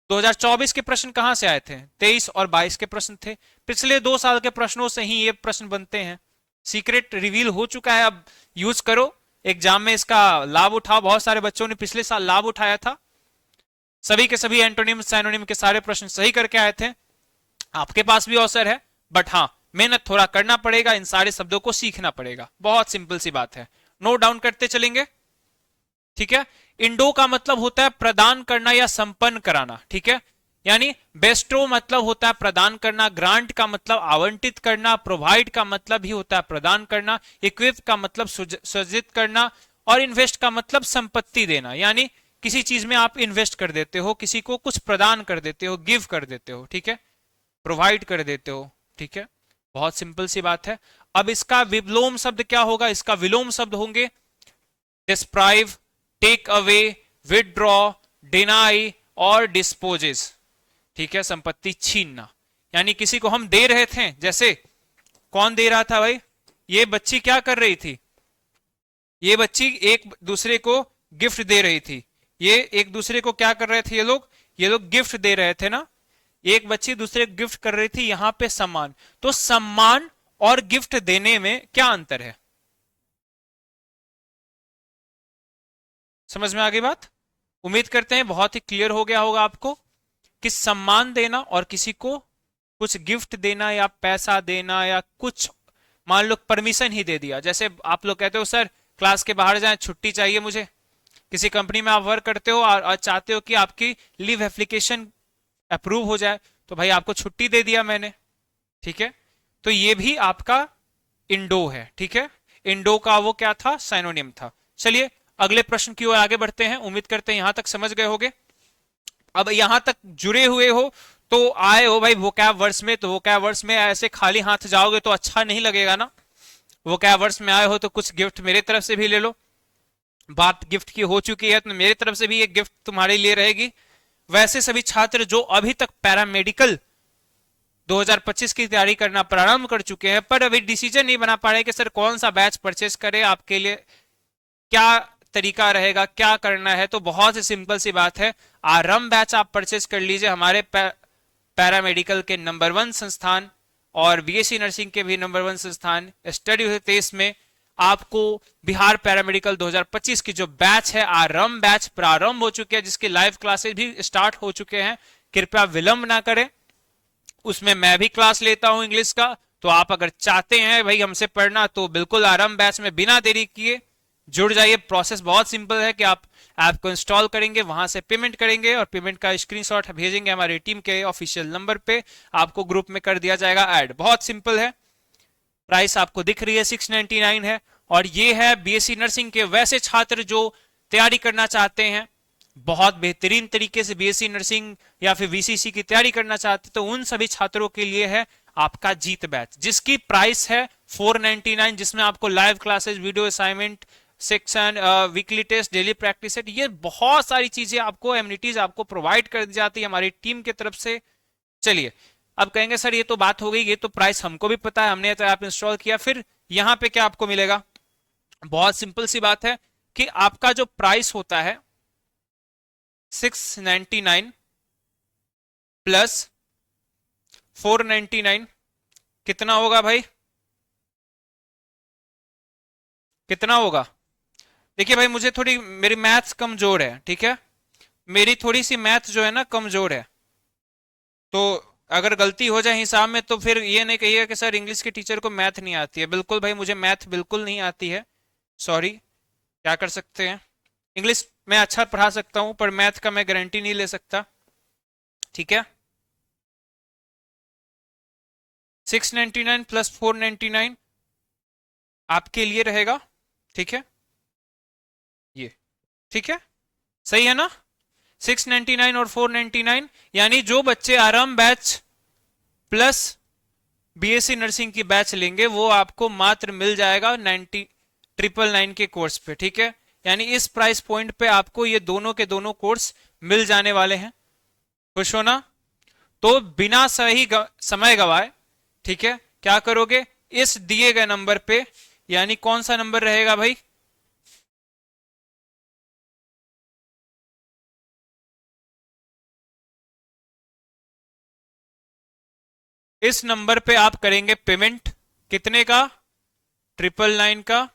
2024 के प्रश्न कहां से आए थे, 23 और 22 के प्रश्न थे। पिछले 2 साल के प्रश्नों से ही ये प्रश्न बनते हैं। सीक्रेट रिवील हो चुका है, अब यूज करो, एग्जाम में इसका लाभ उठाओ। बहुत सारे बच्चों ने पिछले साल लाभ उठाया था, सभी के सभी एंटोनिम साइनोनिम के सारे प्रश्न सही करके आए थे। आपके पास भी अवसर है, बट हाँ मेहनत थोड़ा करना पड़ेगा, इन सारे शब्दों को सीखना पड़ेगा। बहुत सिंपल सी बात है, नोट डाउन करते चलेंगे, ठीक है। इंडो का मतलब होता है प्रदान करना या संपन्न कराना, ठीक है। यानी बेस्टो मतलब होता है प्रदान करना, ग्रांट का मतलब आवंटित करना, प्रोवाइड का मतलब ही होता है प्रदान करना, इक्विप का मतलब सृजित करना, और इन्वेस्ट का मतलब संपत्ति देना। यानी किसी चीज में आप इन्वेस्ट कर देते हो, किसी को कुछ प्रदान कर देते हो, गिव कर देते हो, ठीक है, प्रोवाइड कर देते हो, ठीक है। बहुत सिंपल सी बात है। अब इसका विलोम शब्द क्या होगा, इसका विलोम शब्द होंगे डिस्प्राइव, टेक अवे, विदड्रॉ, डिनाई और डिस्पोजेस, ठीक है, संपत्ति छीनना। यानी किसी को हम दे रहे थे, जैसे कौन दे रहा था भाई, ये बच्ची क्या कर रही थी, ये बच्ची एक दूसरे को गिफ्ट दे रही थी, ये एक दूसरे को क्या कर रहे थे, ये लोग गिफ्ट दे रहे थे ना, एक बच्ची दूसरे को गिफ्ट कर रही थी। यहां पे सम्मान, तो सम्मान और गिफ्ट देने में क्या अंतर है, समझ में आ गई बात। उम्मीद करते हैं बहुत ही क्लियर हो गया होगा आपको कि सम्मान देना और किसी को कुछ गिफ्ट देना या पैसा देना या कुछ, मान लो परमिशन ही दे दिया, जैसे आप लोग कहते हो सर क्लास के बाहर जाएं, छुट्टी चाहिए मुझे। किसी कंपनी में आप वर्क करते हो और चाहते हो कि आपकी लीव एप्लीकेशन अप्रूव हो जाए, तो भाई आपको छुट्टी दे दिया मैंने, ठीक है। तो ये भी आपका इंडो है, ठीक है। इंडो का वो क्या था, साइनोनिम था। चलिए अगले प्रश्न की ओर आगे बढ़ते हैं। उम्मीद करते हैं यहां तक समझ गए होगे। अब यहां तक जुड़े हुए हो तो आए हो भाई वोकैब वर्स में, तो वोकैब वर्स में ऐसे खाली हाथ जाओगे तो अच्छा नहीं लगेगा ना। वोकैब वर्स में आए हो तो कुछ गिफ्ट मेरे तरफ से भी ले लो। बात गिफ्ट की हो चुकी है तो मेरी तरफ से भी एक गिफ्ट तुम्हारे लिए रहेगी। वैसे सभी छात्र जो अभी तक पैरामेडिकल 2025 की तैयारी करना प्रारंभ कर चुके हैं पर अभी डिसीजन नहीं बना पा रहे कि सर कौन सा बैच परचेस करें, आपके लिए क्या तरीका रहेगा, क्या करना है, तो बहुत ही सिंपल सी बात है। आरंभ बैच आप परचेस कर लीजिए, हमारे पैरामेडिकल के नंबर 1 संस्थान और बीएससी नर्सिंग के भी नंबर 1 संस्थान स्टडी विद तेज में आपको बिहार पैरामेडिकल 2025 की जो बैच है आरंभ बैच प्रारंभ हो चुके हैं, जिसके लाइव क्लासेस भी स्टार्ट हो चुके हैं। कृपया विलंब ना करें, उसमें मैं भी क्लास लेता हूं इंग्लिश का, तो आप अगर चाहते हैं भाई हमसे पढ़ना तो बिल्कुल आरंभ बैच में बिना देरी किए जुड़ जाइए। प्रोसेस बहुत सिंपल है कि आप ऐप को इंस्टॉल करेंगे, वहां से पेमेंट करेंगे और पेमेंट का स्क्रीनशॉट भेजेंगे हमारी टीम के ऑफिशियल नंबर पे, आपको ग्रुप में कर दिया जाएगा ऐड। बहुत सिंपल है। प्राइस आपको दिख रही है 699 है और ये है बीएससी नर्सिंग के वैसे छात्र जो तैयारी करना चाहते हैं, बहुत बेहतरीन तरीके से बीएससी नर्सिंग या फिर वीसीसी की तैयारी करना चाहते, तो उन सभी छात्रों के लिए है आपका जीत बैच, जिसकी प्राइस है 499, जिसमें आपको live classes, video assignment section, weekly test, daily practice set, ये बहुत सारी चीजें आपको, एमिनिटीज आपको प्रोवाइड कर दी जाती है हमारी टीम की तरफ से। चलिए, अब कहेंगे सर ये तो बात हो गई, ये तो प्राइस हमको भी पता है, हमने तो ऐप इंस्टॉल किया, फिर यहां पे क्या आपको मिलेगा? बहुत सिंपल सी बात है कि आपका जो प्राइस होता है 699 प्लस 499 कितना होगा भाई? कितना होगा? देखिए भाई, मुझे थोड़ी, मेरी मैथ्स कमजोर है, ठीक है, मेरी थोड़ी सी मैथ जो है ना कमजोर है, तो अगर गलती हो जाए हिसाब में तो फिर ये नहीं कहिए कि सर इंग्लिश के टीचर को मैथ नहीं आती है। बिल्कुल भाई, मुझे मैथ बिल्कुल नहीं आती है, सॉरी, क्या कर सकते हैं। इंग्लिश मैं अच्छा पढ़ा सकता हूं पर मैथ का मैं गारंटी नहीं ले सकता, ठीक है। 699 प्लस 499 आपके लिए रहेगा, ठीक है, ये ठीक है, सही है ना? 699 और 499, यानी जो बच्चे आरंभ बैच प्लस बीएससी नर्सिंग की बैच लेंगे वो आपको मात्र मिल जाएगा 999 के कोर्स पे, ठीक है। यानी इस प्राइस पॉइंट पे आपको ये दोनों के दोनों कोर्स मिल जाने वाले हैं। खुश हो ना? तो बिना सही समय गवाए, ठीक है, क्या करोगे? इस दिए गए नंबर पे, यानी कौन सा नंबर रहेगा भाई? इस नंबर पे आप करेंगे पेमेंट, कितने का? 999 का।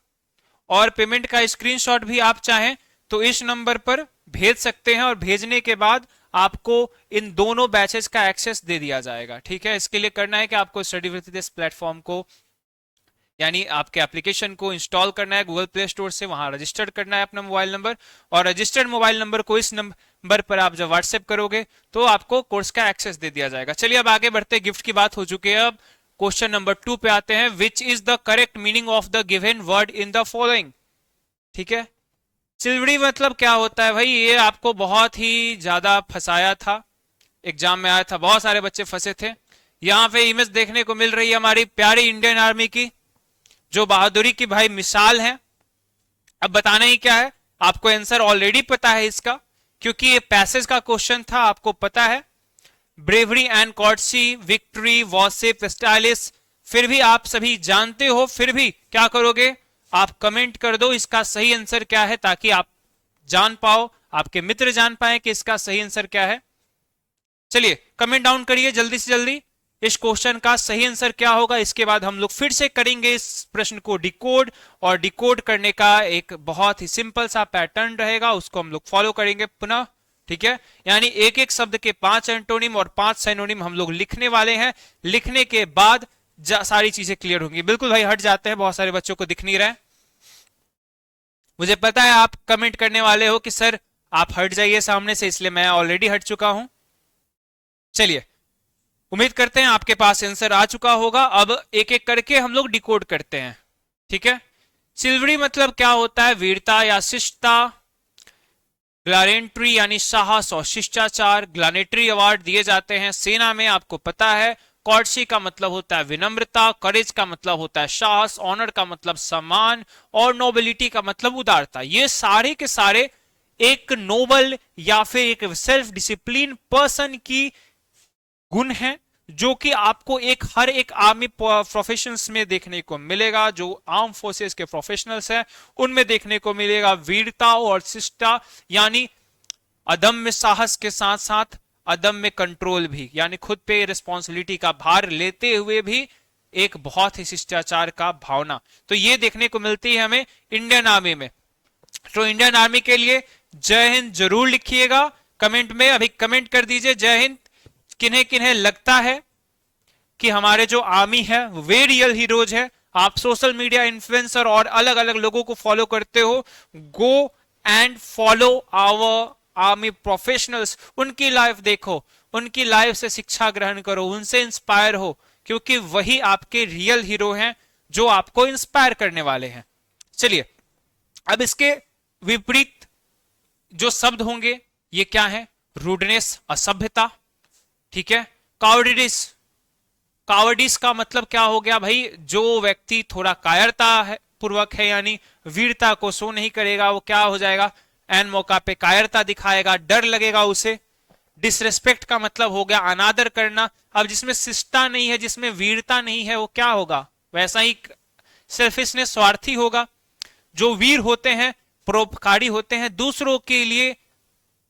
और पेमेंट का स्क्रीनशॉट भी आप चाहें तो इस नंबर पर भेज सकते हैं और भेजने के बाद आपको इन दोनों बैचेस का एक्सेस दे दिया जाएगा, ठीक है। इसके लिए करना है कि आपको स्टडी विद दिस प्लेटफॉर्म को, यानी आपके एप्लीकेशन को इंस्टॉल करना है गूगल प्ले स्टोर से, वहां रजिस्टर्ड करना है अपना मोबाइल नंबर, और रजिस्टर्ड मोबाइल नंबर को इस नंबर पर आप जब व्हाट्सएप करोगे तो आपको कोर्स का एक्सेस दे दिया जाएगा। चलिए अब आगे बढ़ते, गिफ्ट की बात हो चुकी है, अब क्वेश्चन नंबर 2 पे आते हैं। Which is the correct meaning of the given word in the following? ठीक है, चिलवड़ी मतलब क्या होता है भाई? ये आपको बहुत ही ज्यादा फंसाया था, एग्जाम में आया था, बहुत सारे बच्चे फंसे थे। यहाँ पे इमेज देखने को मिल रही है हमारी प्यारी इंडियन आर्मी की, जो बहादुरी की भाई मिसाल है। अब बताना ही क्या है, आपको आंसर ऑलरेडी पता है इसका, क्योंकि ये पैसेज का क्वेश्चन था, आपको पता है। ब्रेवरी एंड कॉर्टसी, विक्ट्री, वॉसिप, स्टाइलिश, फिर भी आप सभी जानते हो, फिर भी क्या करोगे? आप कमेंट कर दो इसका सही आंसर क्या है, ताकि आप जान पाओ, आपके मित्र जान पाए कि इसका सही आंसर क्या है। चलिए कमेंट डाउन करिए जल्दी से जल्दी, इस क्वेश्चन का सही आंसर क्या होगा। इसके बाद हम लोग फिर से करेंगे इस प्रश्न को डिकोड, और डिकोड करने का एक बहुत ही सिंपल सा पैटर्न रहेगा, उसको हम लोग फॉलो करेंगे पुनः, ठीक है। यानी एक एक शब्द के 5 एंटोनिम और 5 सिनोनिम हम लोग लिखने वाले हैं। लिखने के बाद सारी चीजें क्लियर होंगी। बिल्कुल भाई हट जाते हैं, बहुत सारे बच्चों को दिख नहीं रहा है, मुझे पता है आप कमेंट करने वाले हो कि सर आप हट जाइए सामने से, इसलिए मैं ऑलरेडी हट चुका हूं। चलिए, उम्मीद करते हैं आपके पास आंसर आ चुका होगा। अब एक एक करके हम लोग डिकोड करते हैं, ठीक है। चिलवरी मतलब क्या होता है? वीरता या शिष्टता। ग्लारेंट्री यानी साहस और शिष्टाचार। ग्लानेटरी अवार्ड दिए जाते हैं सेना में, आपको पता है। कॉर्टसी का मतलब होता है विनम्रता। करेज का मतलब होता है साहस। ऑनर का मतलब सम्मान। और नोबिलिटी का मतलब उदारता। ये सारे के सारे एक नोबल या फिर एक सेल्फ डिसिप्लिन पर्सन की गुण है, जो कि आपको हर एक आर्मी प्रोफेशंस में देखने को मिलेगा। जो आर्म फोर्सेस के प्रोफेशनल्स हैं उनमें देखने को मिलेगा। वीरता और शिष्टता यानी अदम्य साहस के साथ साथ अदम्य कंट्रोल भी, यानी खुद पे रिस्पॉन्सिबिलिटी का भार लेते हुए भी एक बहुत ही शिष्टाचार का भावना, तो ये देखने को मिलती है हमें इंडियन आर्मी में। तो इंडियन आर्मी के लिए जय हिंद जरूर लिखिएगा कमेंट में, अभी कमेंट कर दीजिए जय हिंद। किन्हें किन्हें लगता है कि हमारे जो आर्मी है वे रियल हीरोज है? आप सोशल मीडिया इन्फ्लुएंसर और अलग अलग लोगों को फॉलो करते हो, go and follow our army professionals. उनकी लाइफ देखो, उनकी लाइफ से शिक्षा ग्रहण करो, उनसे इंस्पायर हो, क्योंकि वही आपके रियल हीरो हैं जो आपको इंस्पायर करने वाले हैं। चलिए, अब इसके विपरीत जो शब्द होंगे ये क्या है? रूडनेस, असभ्यता, ठीक है। कावर्डिस, कावर्डिस का मतलब क्या हो गया भाई? जो व्यक्ति थोड़ा कायरता है पूर्वक है, यानी वीरता को शो नहीं करेगा, वो क्या हो जाएगा? एन मौका पे कायरता दिखाएगा, डर लगेगा उसे। डिसरेस्पेक्ट का मतलब हो गया अनादर करना। अब जिसमें शिष्टता नहीं है, जिसमें वीरता नहीं है, वो क्या होगा? वैसा ही सेल्फिशनेस, स्वार्थी होगा। जो वीर होते हैं, परोपकारी होते हैं, दूसरों के लिए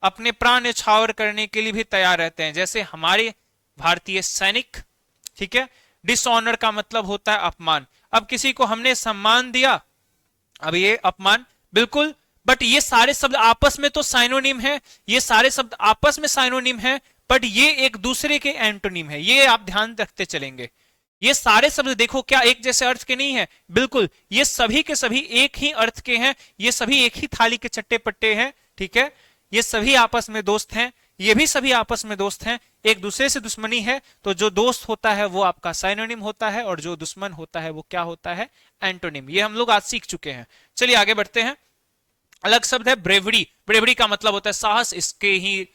अपने प्राण न्यौछावर करने के लिए भी तैयार रहते हैं, जैसे हमारे भारतीय सैनिक, ठीक है। डिसऑनर का मतलब होता है अपमान। अब किसी को हमने सम्मान दिया, अब ये अपमान, बिल्कुल। बट ये सारे शब्द आपस में तो साइनोनिम है, ये सारे शब्द आपस में साइनोनिम है, बट ये एक दूसरे के एंटोनिम है, ये आप ध्यान रखते चलेंगे। ये सारे शब्द देखो क्या एक जैसे अर्थ के नहीं है? बिल्कुल, ये सभी के सभी एक ही अर्थ के हैं, ये सभी एक ही थाली के चट्टे पट्टे हैं, ठीक है। ये सभी आपस में दोस्त हैं, ये भी सभी आपस में दोस्त हैं। एक दूसरे से दुश्मनी है तो जो दोस्त होता है वो आपका साइनोनिम होता है, और जो दुश्मन होता है वो क्या होता है? एंटोनिम। ये हम लोग आज सीख चुके हैं। चलिए आगे बढ़ते हैं। अलग शब्द है ब्रेवरी। ब्रेवरी का मतलब होता है साहस, इसके ही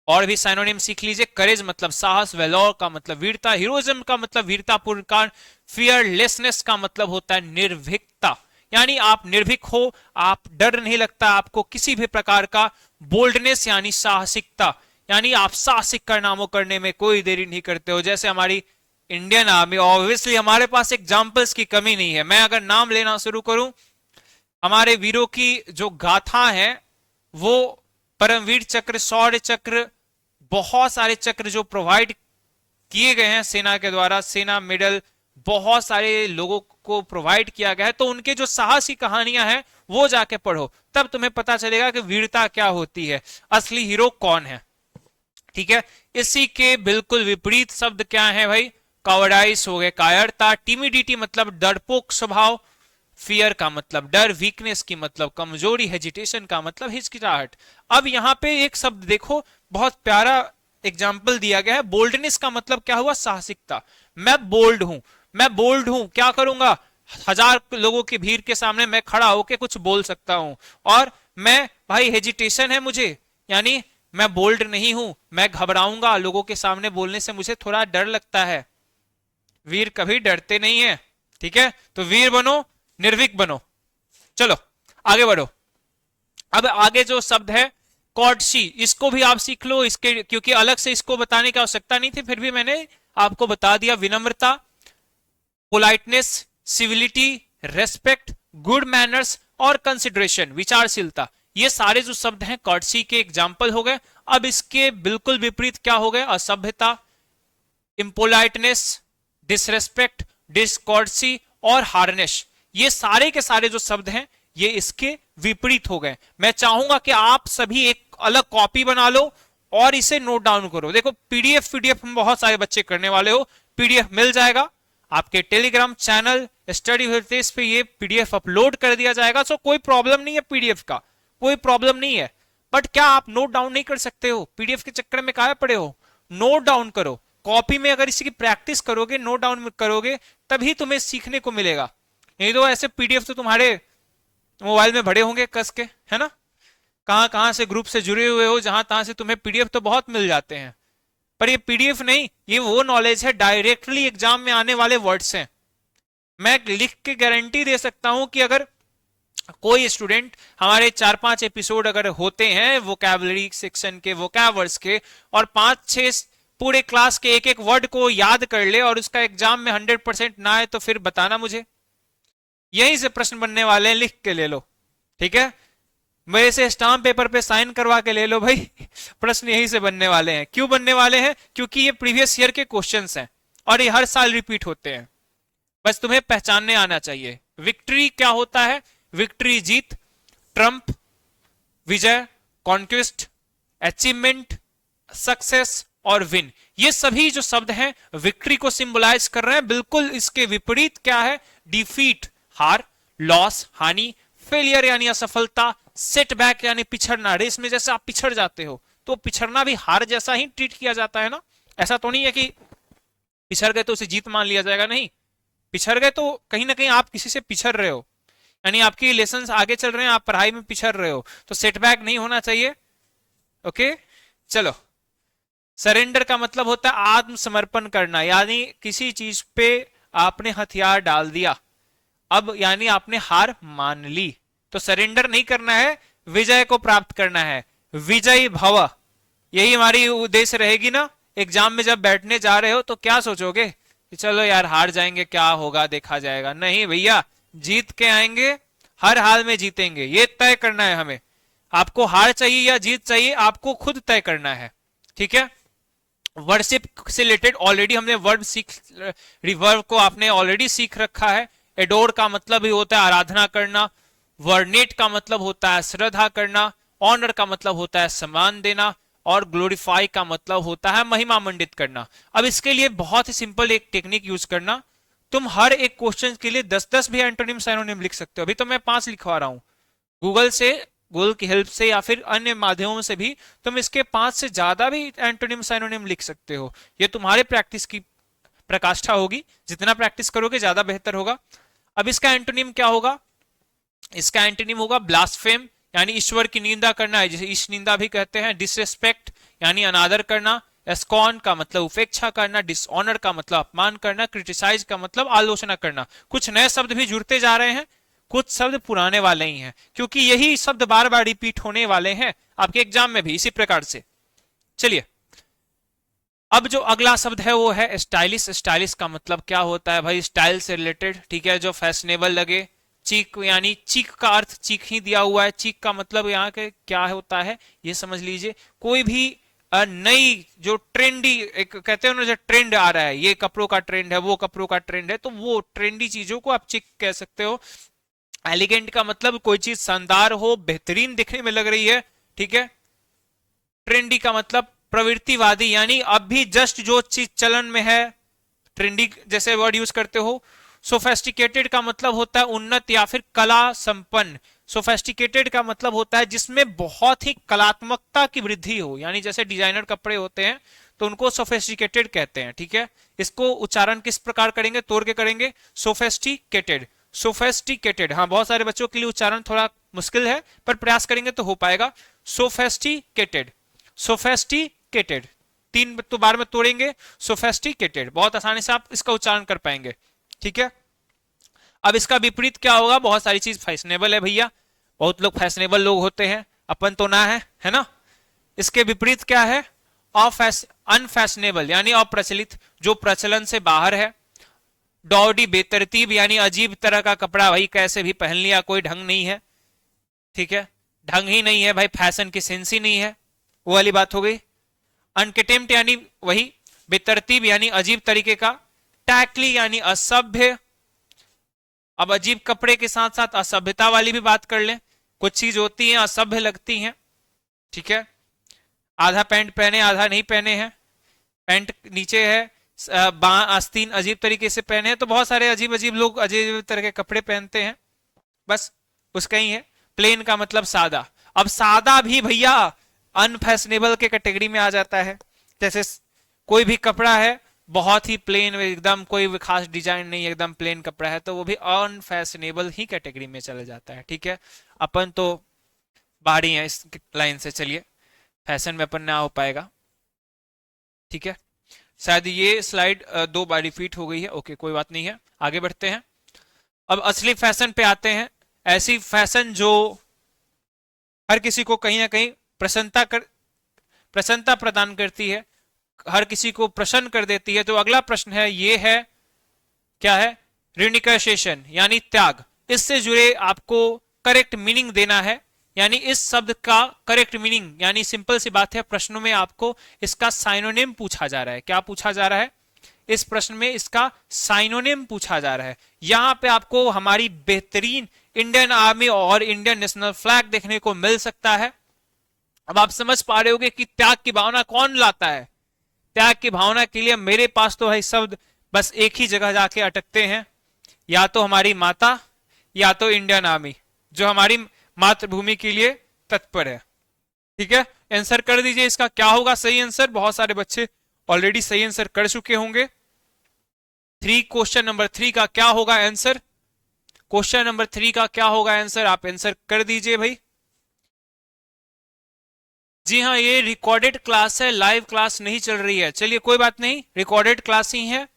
और भी साइनोनिम सीख लीजिए। करेज मतलब साहस, वेलोर का मतलब वीरता, हीरोइज्म का मतलब वीरतापूर्ण कार्य, फियरलेसनेस का मतलब होता है निर्भीकता, यानी आप निर्भीक हो, आप डर नहीं लगता आपको किसी भी प्रकार का। बोल्डनेस यानी साहसिकता, यानी आप साहसिक कारनामों करने में कोई देरी नहीं करते हो, जैसे हमारी इंडियन आर्मी। ऑब्वियसली हमारे पास एग्जाम्पल्स की कमी नहीं है। मैं अगर नाम लेना शुरू करूं, हमारे वीरों की जो गाथा है वो परमवीर चक्र, शौर्य चक्र, बहुत सारे चक्र जो प्रोवाइड किए गए हैं सेना के द्वारा, सेना मेडल बहुत सारे लोगों को प्रोवाइड किया गया है। तो उनके जो साहस की कहानियां हैं वो जाके पढ़ो, तब तुम्हें पता चलेगा कि वीरता क्या होती है, असली हीरो कौन है, ठीक है। इसी के बिल्कुल विपरीत शब्द क्या है भाई? कावर्डाइस हो गए, कायरता। टिमिडिटी मतलब डरपोक स्वभाव। फियर का मतलब डर, वीकनेस की मतलब कमजोरी, हेजिटेशन का मतलब हिचकिचाहट। अब यहां पे एक शब्द देखो, बहुत प्यारा एग्जाम्पल दिया गया है। बोल्डनेस का मतलब क्या हुआ? साहसिकता। मैं बोल्ड हूं, मैं बोल्ड हूं, क्या करूंगा? 1000 लोगों की भीड़ के सामने मैं खड़ा होकर कुछ बोल सकता हूं। और मैं भाई हेजिटेशन है मुझे, यानी मैं बोल्ड नहीं हूं, मैं घबराऊंगा, लोगों के सामने बोलने से मुझे थोड़ा डर लगता है। वीर कभी डरते नहीं है, ठीक है। तो वीर बनो, निर्भीक बनो। चलो आगे बढ़ो। अब आगे जो शब्द है कॉर्टसी, इसको भी आप सीख लो, इसके क्योंकि अलग से इसको बताने की आवश्यकता नहीं थी, फिर भी मैंने आपको बता दिया। विनम्रता, politeness, civility, respect, good manners और कंसिडरेशन, विचारशीलता, ये सारे जो शब्द हैं कॉर्टसी के एग्जाम्पल हो गए। अब इसके बिल्कुल विपरीत क्या हो गए? असभ्यता, इम्पोलाइटनेस, डिसरेस्पेक्ट, डिसकॉर्टसी और हार्नेस, ये सारे के सारे जो शब्द हैं ये इसके विपरीत हो गए। मैं चाहूंगा कि आप सभी एक अलग कॉपी बना लो और इसे नोट डाउन करो। देखो पीडीएफ हम बहुत सारे बच्चे करने वाले हो, पीडीएफ मिल जाएगा आपके Telegram channel study with Hitesh पे, ये पीडीएफ अपलोड कर दिया जाएगा। सो कोई प्रॉब्लम नहीं है, पीडीएफ का कोई प्रॉब्लम नहीं है। बट क्या आप नोट डाउन नहीं कर सकते हो? पीडीएफ के चक्कर में काहे पड़े हो? नोट डाउन करो। कॉपी में अगर इसकी प्रैक्टिस करोगे, नोट डाउन करोगे, तभी तुम्हें सीखने को मिलेगा। नहीं तो ऐसे पीडीएफ तो तुम्हारे मोबाइल में भरे होंगे कस के, है ना? कहाँ कहाँ से ग्रुप से जुड़े हुए हो, जहां तहां से तुम्हें पीडीएफ तो बहुत मिल जाते हैं, पर ये पीडीएफ नहीं, ये वो नॉलेज है डायरेक्टली एग्जाम में आने वाले वर्ड्स हैं। मैं लिख के गारंटी दे सकता हूं कि अगर कोई स्टूडेंट हमारे 4-5 एपिसोड अगर होते हैं वोकैबुलरी सेक्शन के, वोकैब के, और 5-6 पूरे क्लास के एक एक वर्ड को याद कर ले और उसका एग्जाम में 100% ना आए, तो फिर बताना मुझे। यहीं से प्रश्न बनने वाले हैं, लिख के ले लो, ठीक है? मेरे से स्टाम्प पेपर पे साइन करवा के ले लो भाई। प्रश्न यहीं से बनने वाले हैं। क्यों बनने वाले हैं? क्योंकि ये प्रीवियस ईयर के क्वेश्चंस हैं और ये हर साल रिपीट होते हैं। बस तुम्हें पहचानने आना चाहिए। विक्ट्री क्या होता है? विक्ट्री जीत, ट्रम्प विजय, कॉन्क्विस्ट, अचीवमेंट, सक्सेस और विन, ये सभी जो शब्द हैं विक्ट्री को सिंबलाइज कर रहे हैं। बिल्कुल इसके विपरीत क्या है? डिफीट हार, लॉस हानि, फेलियर यानी असफलता, सेटबैक यानी पिछड़ना। रेस में जैसे आप पिछड़ जाते हो तो पिछड़ना भी हार जैसा ही ट्रीट किया जाता है ना। ऐसा तो नहीं है कि पिछड़ गए तो उसे जीत मान लिया जाएगा, नहीं। पिछड़ गए तो कहीं ना कहीं आप किसी से पिछड़ रहे हो, यानी आपकी लेसन आगे चल रहे हैं, आप पढ़ाई में पिछड़ रहे हो, तो सेटबैक नहीं होना चाहिए। ओके, चलो। सरेंडर का मतलब होता है आत्मसमर्पण करना, यानी किसी चीज पे आपने हथियार डाल दिया, अब यानी आपने हार मान ली, तो सरेंडर नहीं करना है, विजय को प्राप्त करना है। विजयी भव, यही हमारी उद्देश्य रहेगी ना। एग्जाम में जब बैठने जा रहे हो तो क्या सोचोगे कि चलो यार हार जाएंगे, क्या होगा देखा जाएगा। नहीं भैया, जीत के आएंगे, हर हाल में जीतेंगे, ये तय करना है हमें। आपको हार चाहिए या जीत चाहिए, आपको खुद तय करना है, ठीक है? वर्शिप से रिलेटेड ऑलरेडी हमने वर्ब सीख, रिवर्ब को आपने ऑलरेडी सीख रखा है। एडोर का मतलब ही होता है आराधना करना, वर्नेट का मतलब होता है श्रद्धा करना, ऑनर का मतलब होता है सम्मान देना, और ग्लोरीफाई का मतलब होता है महिमा मंडित करना। अब इसके लिए बहुत ही सिंपल एक टेक्निक यूज करना, तुम हर एक क्वेश्चन के लिए 10-10 भी एंटोनिम साइनोनिम लिख सकते हो। अभी तो मैं 5 लिखवा रहा हूं, गूगल से, गूगल की हेल्प से या फिर अन्य माध्यमों से भी तुम इसके 5 से ज्यादा भी एंटोनिम साइनोनिम लिख सकते हो। ये तुम्हारे प्रैक्टिस की प्रकाष्ठा होगी, जितना प्रैक्टिस करोगे ज्यादा बेहतर होगा। अब इसका एंटोनिम क्या होगा? इसका एंटोनिम होगा ब्लास्फेम, यानी ईश्वर की निंदा करना है, जिसे ईश निंदा भी कहते हैं। डिसरेस्पेक्ट यानी अनादर करना। एस्कॉन का मतलब उपेक्षा करना। डिसऑनर का मतलब अपमान करना। क्रिटिसाइज का मतलब आलोचना करना। कुछ नए शब्द भी जुड़ते जा रहे हैं, कुछ शब्द पुराने वाले ही हैं, क्योंकि यही शब्द बार बार रिपीट होने वाले हैं आपके एग्जाम में भी इसी प्रकार से। चलिए, अब जो अगला शब्द है वो है स्टाइलिश। स्टाइलिश का मतलब क्या होता है भाई? स्टाइल से रिलेटेड, ठीक है, जो फैशनेबल लगे। चीक यानी चीक का अर्थ चीक ही दिया हुआ है। चीक का मतलब यहाँ के क्या होता है ये समझ लीजिए। कोई भी नई जो ट्रेंडी, एक कहते हैं ना, जो ट्रेंड आ रहा है, ये कपड़ों का ट्रेंड है, वो कपड़ों का ट्रेंड है, तो वो ट्रेंडी चीजों को आप चिक कह सकते हो। एलिगेंट का मतलब कोई चीज शानदार हो, बेहतरीन दिखने में लग रही है, ठीक है। ट्रेंडी का मतलब प्रवृत्तिवादी, यानी अब भी जस्ट जो चीज चलन में है, ट्रेंडी जैसे वर्ड यूज करते हो। सोफेस्टिकेटेड का मतलब होता है उन्नत या फिर कला संपन्न। सोफेस्टिकेटेड का मतलब होता है जिसमें बहुत ही कलात्मकता की वृद्धि हो, यानी जैसे डिजाइनर कपड़े होते हैं तो उनको सोफेस्टिकेटेड कहते हैं, ठीक है। इसको उच्चारण किस प्रकार करेंगे? तोड़ के करेंगे, सोफेस्टिकेटेड। सोफेस्टिकेटेड, हाँ, बहुत सारे बच्चों के लिए उच्चारण थोड़ा मुश्किल है, पर प्रयास करेंगे तो हो पाएगा। सोफेस्टिकेटेड, सोफेस्टिकेटेड, 3 तो बार में तोड़ेंगे। सोफेस्टिकेटेड, बहुत आसानी से आप इसका उच्चारण कर पाएंगे, ठीक है। अब इसका विपरीत क्या होगा? बहुत सारी चीज फैशनेबल है भैया, बहुत लोग फैशनेबल लोग होते हैं, अपन तो ना है ना। इसके विपरीत क्या है? अनफैशनेबल यानी अप्रचलित, जो प्रचलन से बाहर है। डॉडी बेतरतीब यानी अजीब तरह का कपड़ा, भाई कैसे भी पहन लिया, कोई ढंग नहीं है, ठीक है, ढंग ही नहीं है भाई, फैशन की सेंस ही नहीं है, वो वाली बात हो गई। अनकटेम्प्ट यानी वही बेतरतीब यानी अजीब तरीके का। टैकली यानी असभ्य। अब अजीब कपड़े के साथ साथ असभ्यता वाली भी बात कर लें, कुछ चीज होती है असभ्य लगती हैं, ठीक है। आधा पैंट पहने आधा नहीं पहने हैं, पैंट नीचे है, आस्तीन अजीब तरीके से पहने हैं, तो बहुत सारे अजीब अजीब लोग अजीब तरह के कपड़े पहनते हैं, बस उसका ही है। प्लेन का मतलब सादा। अब सादा भी भैया अनफैशनेबल के कैटेगरी में आ जाता है। जैसे कोई भी कपड़ा है बहुत ही प्लेन, एकदम कोई खास डिजाइन नहीं, एकदम प्लेन कपड़ा है, तो वो भी अनफैशनेबल ही कैटेगरी में चला जाता है। ठीक है, अपन तो बाहरी हैं इस लाइन से, चलिए फैशन में अपन ना हो पाएगा। ठीक है, शायद ये स्लाइड दो बार रिपीट हो गई है, ओके कोई बात नहीं है, आगे बढ़ते हैं। अब असली फैशन पे आते हैं, ऐसी फैशन जो हर किसी को कहीं ना कहीं प्रसन्नता प्रदान करती है, हर किसी को प्रसन्न कर देती है। तो अगला प्रश्न है, ये है क्या है, रिनिकर्सेशन यानी त्याग। इससे जुड़े आपको करेक्ट मीनिंग देना है, यानी इस शब्द का करेक्ट मीनिंग, यानी सिंपल सी बात है, प्रश्नों में आपको इसका साइनोनिम पूछा जा रहा है। क्या पूछा जा रहा है इस प्रश्न में? इसका साइनोनिम पूछा जा रहा है। यहां पे आपको हमारी बेहतरीन इंडियन आर्मी और इंडियन नेशनल फ्लैग देखने को मिल सकता है। अब आप समझ पा रहे होगे कि त्याग की भावना कौन लाता है। त्याग की भावना के लिए मेरे पास तो है शब्द बस एक ही जगह जाके अटकते हैं, या तो हमारी माता या तो इंडियन आर्मी, जो हमारी मातृभूमि के लिए तत्पर है। ठीक है, आंसर कर दीजिए इसका क्या होगा सही आंसर। बहुत सारे बच्चे ऑलरेडी सही आंसर कर चुके होंगे। क्वेश्चन नंबर 3 का क्या होगा आंसर? क्वेश्चन नंबर 3 का क्या होगा आंसर? आप आंसर कर दीजिए भाई। जी हाँ, ये रिकॉर्डेड क्लास है, लाइव क्लास नहीं चल रही है। चलिए कोई बात नहीं, रिकॉर्डेड क्लास ही है,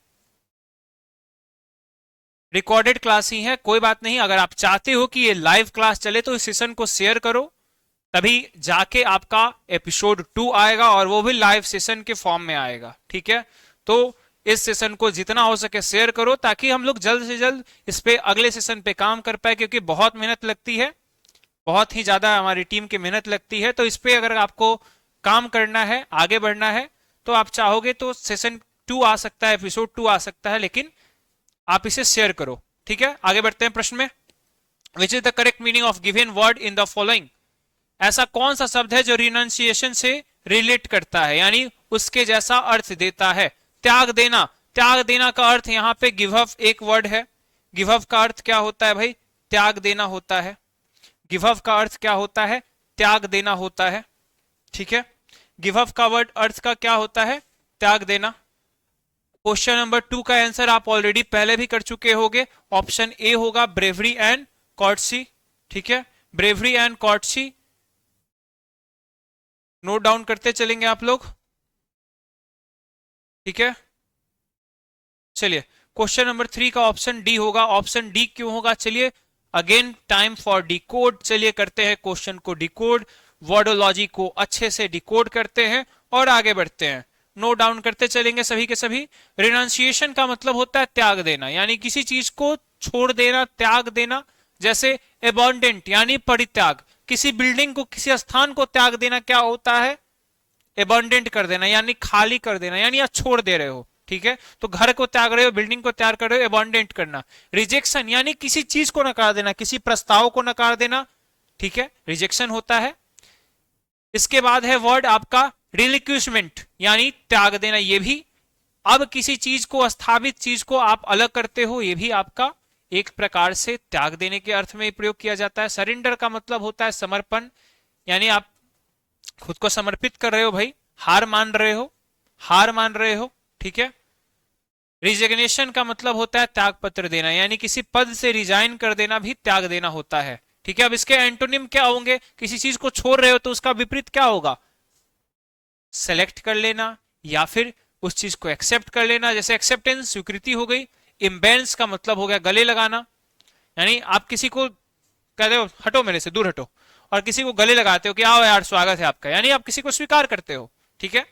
रिकॉर्डेड क्लास ही है, कोई बात नहीं। अगर आप चाहते हो कि ये लाइव क्लास चले तो इस सेशन को शेयर करो, तभी जाके आपका एपिसोड 2 आएगा, और वो भी लाइव सेशन के फॉर्म में आएगा। ठीक है, तो इस सेशन को जितना हो सके शेयर करो, ताकि हम लोग जल्द से जल्द इस पे अगले सेशन पे काम कर पाए, क्योंकि बहुत मेहनत लगती है, बहुत ही ज्यादा हमारी टीम की मेहनत लगती है। तो इस पे अगर आपको काम करना है, आगे बढ़ना है, तो आप चाहोगे तो सेशन 2 आ सकता है, एपिसोड 2 आ सकता है, लेकिन आप इसे शेयर करो। ठीक है, आगे बढ़ते हैं प्रश्न में। Which is the correct meaning of given word in the following? ऐसा कौन सा शब्द है जो रिनाउंसिएशन से रिलेट करता है, यानी उसके जैसा अर्थ देता है? त्याग देना। त्याग देना का अर्थ यहाँ पे गिव अप एक वर्ड है। गिव अप का अर्थ क्या होता है भाई? त्याग देना होता है। गिव अप का अर्थ क्या होता है? त्याग देना होता है। ठीक है, गिव अप का वर्ड अर्थ का क्या होता है? त्याग देना। क्वेश्चन नंबर 2 का आंसर आप ऑलरेडी पहले भी कर चुके होंगे, ऑप्शन ए होगा ब्रेवरी एंड कॉर्टसी। ठीक है, ब्रेवरी एंड कॉर्टसी नोट डाउन करते चलेंगे आप लोग। ठीक है, चलिए क्वेश्चन नंबर 3 का ऑप्शन डी होगा। ऑप्शन डी क्यों होगा? चलिए अगेन टाइम फॉर डिकोड। चलिए करते हैं क्वेश्चन को डिकोड, वर्डोलॉजी को अच्छे से डिकोड करते हैं और आगे बढ़ते हैं। नोट डाउन करते चलेंगे सभी के सभी। रिनाउंसिएशन का मतलब होता है त्याग देना, यानी किसी चीज को छोड़ देना, त्याग देना। जैसे एबॉन्डेंट यानी परित्याग, किसी बिल्डिंग को, किसी स्थान को त्याग देना क्या होता है? एबॉन्डेंट कर देना, यानी खाली कर देना, यानी आप छोड़ दे रहे हो। ठीक है, तो घर को त्याग रहे हो, बिल्डिंग को त्याग कर रहे हो, एबॉन्डेंट करना। रिजेक्शन यानी किसी चीज को नकार देना, किसी प्रस्ताव को नकार देना। ठीक है, रिजेक्शन होता है। इसके बाद है वर्ड आपका रिलिक्विशमेंट, यानी त्याग देना। ये भी, अब किसी चीज को, स्थापित चीज को आप अलग करते हो, ये भी आपका एक प्रकार से त्याग देने के अर्थ में प्रयोग किया जाता है। सरेंडर का मतलब होता है समर्पण, यानी आप खुद को समर्पित कर रहे हो भाई, हार मान रहे हो, हार मान रहे हो। ठीक है, रिजिग्नेशन का मतलब होता है त्याग पत्र देना, यानी किसी पद से रिजाइन कर देना भी त्याग देना होता है। ठीक है, अब इसके एंटोनिम क्या होंगे? किसी चीज को छोड़ रहे हो तो उसका विपरीत क्या होगा? सेलेक्ट कर लेना या फिर उस चीज को एक्सेप्ट कर लेना। जैसे एक्सेप्टेंस स्वीकृति हो गई। इम्बेंस का मतलब हो गया गले लगाना, यानी आप किसी को कहते हो हटो मेरे से, दूर हटो, और किसी को गले लगाते हो कि आओ यार स्वागत है आपका, यानी आप किसी को स्वीकार करते हो। ठीक है,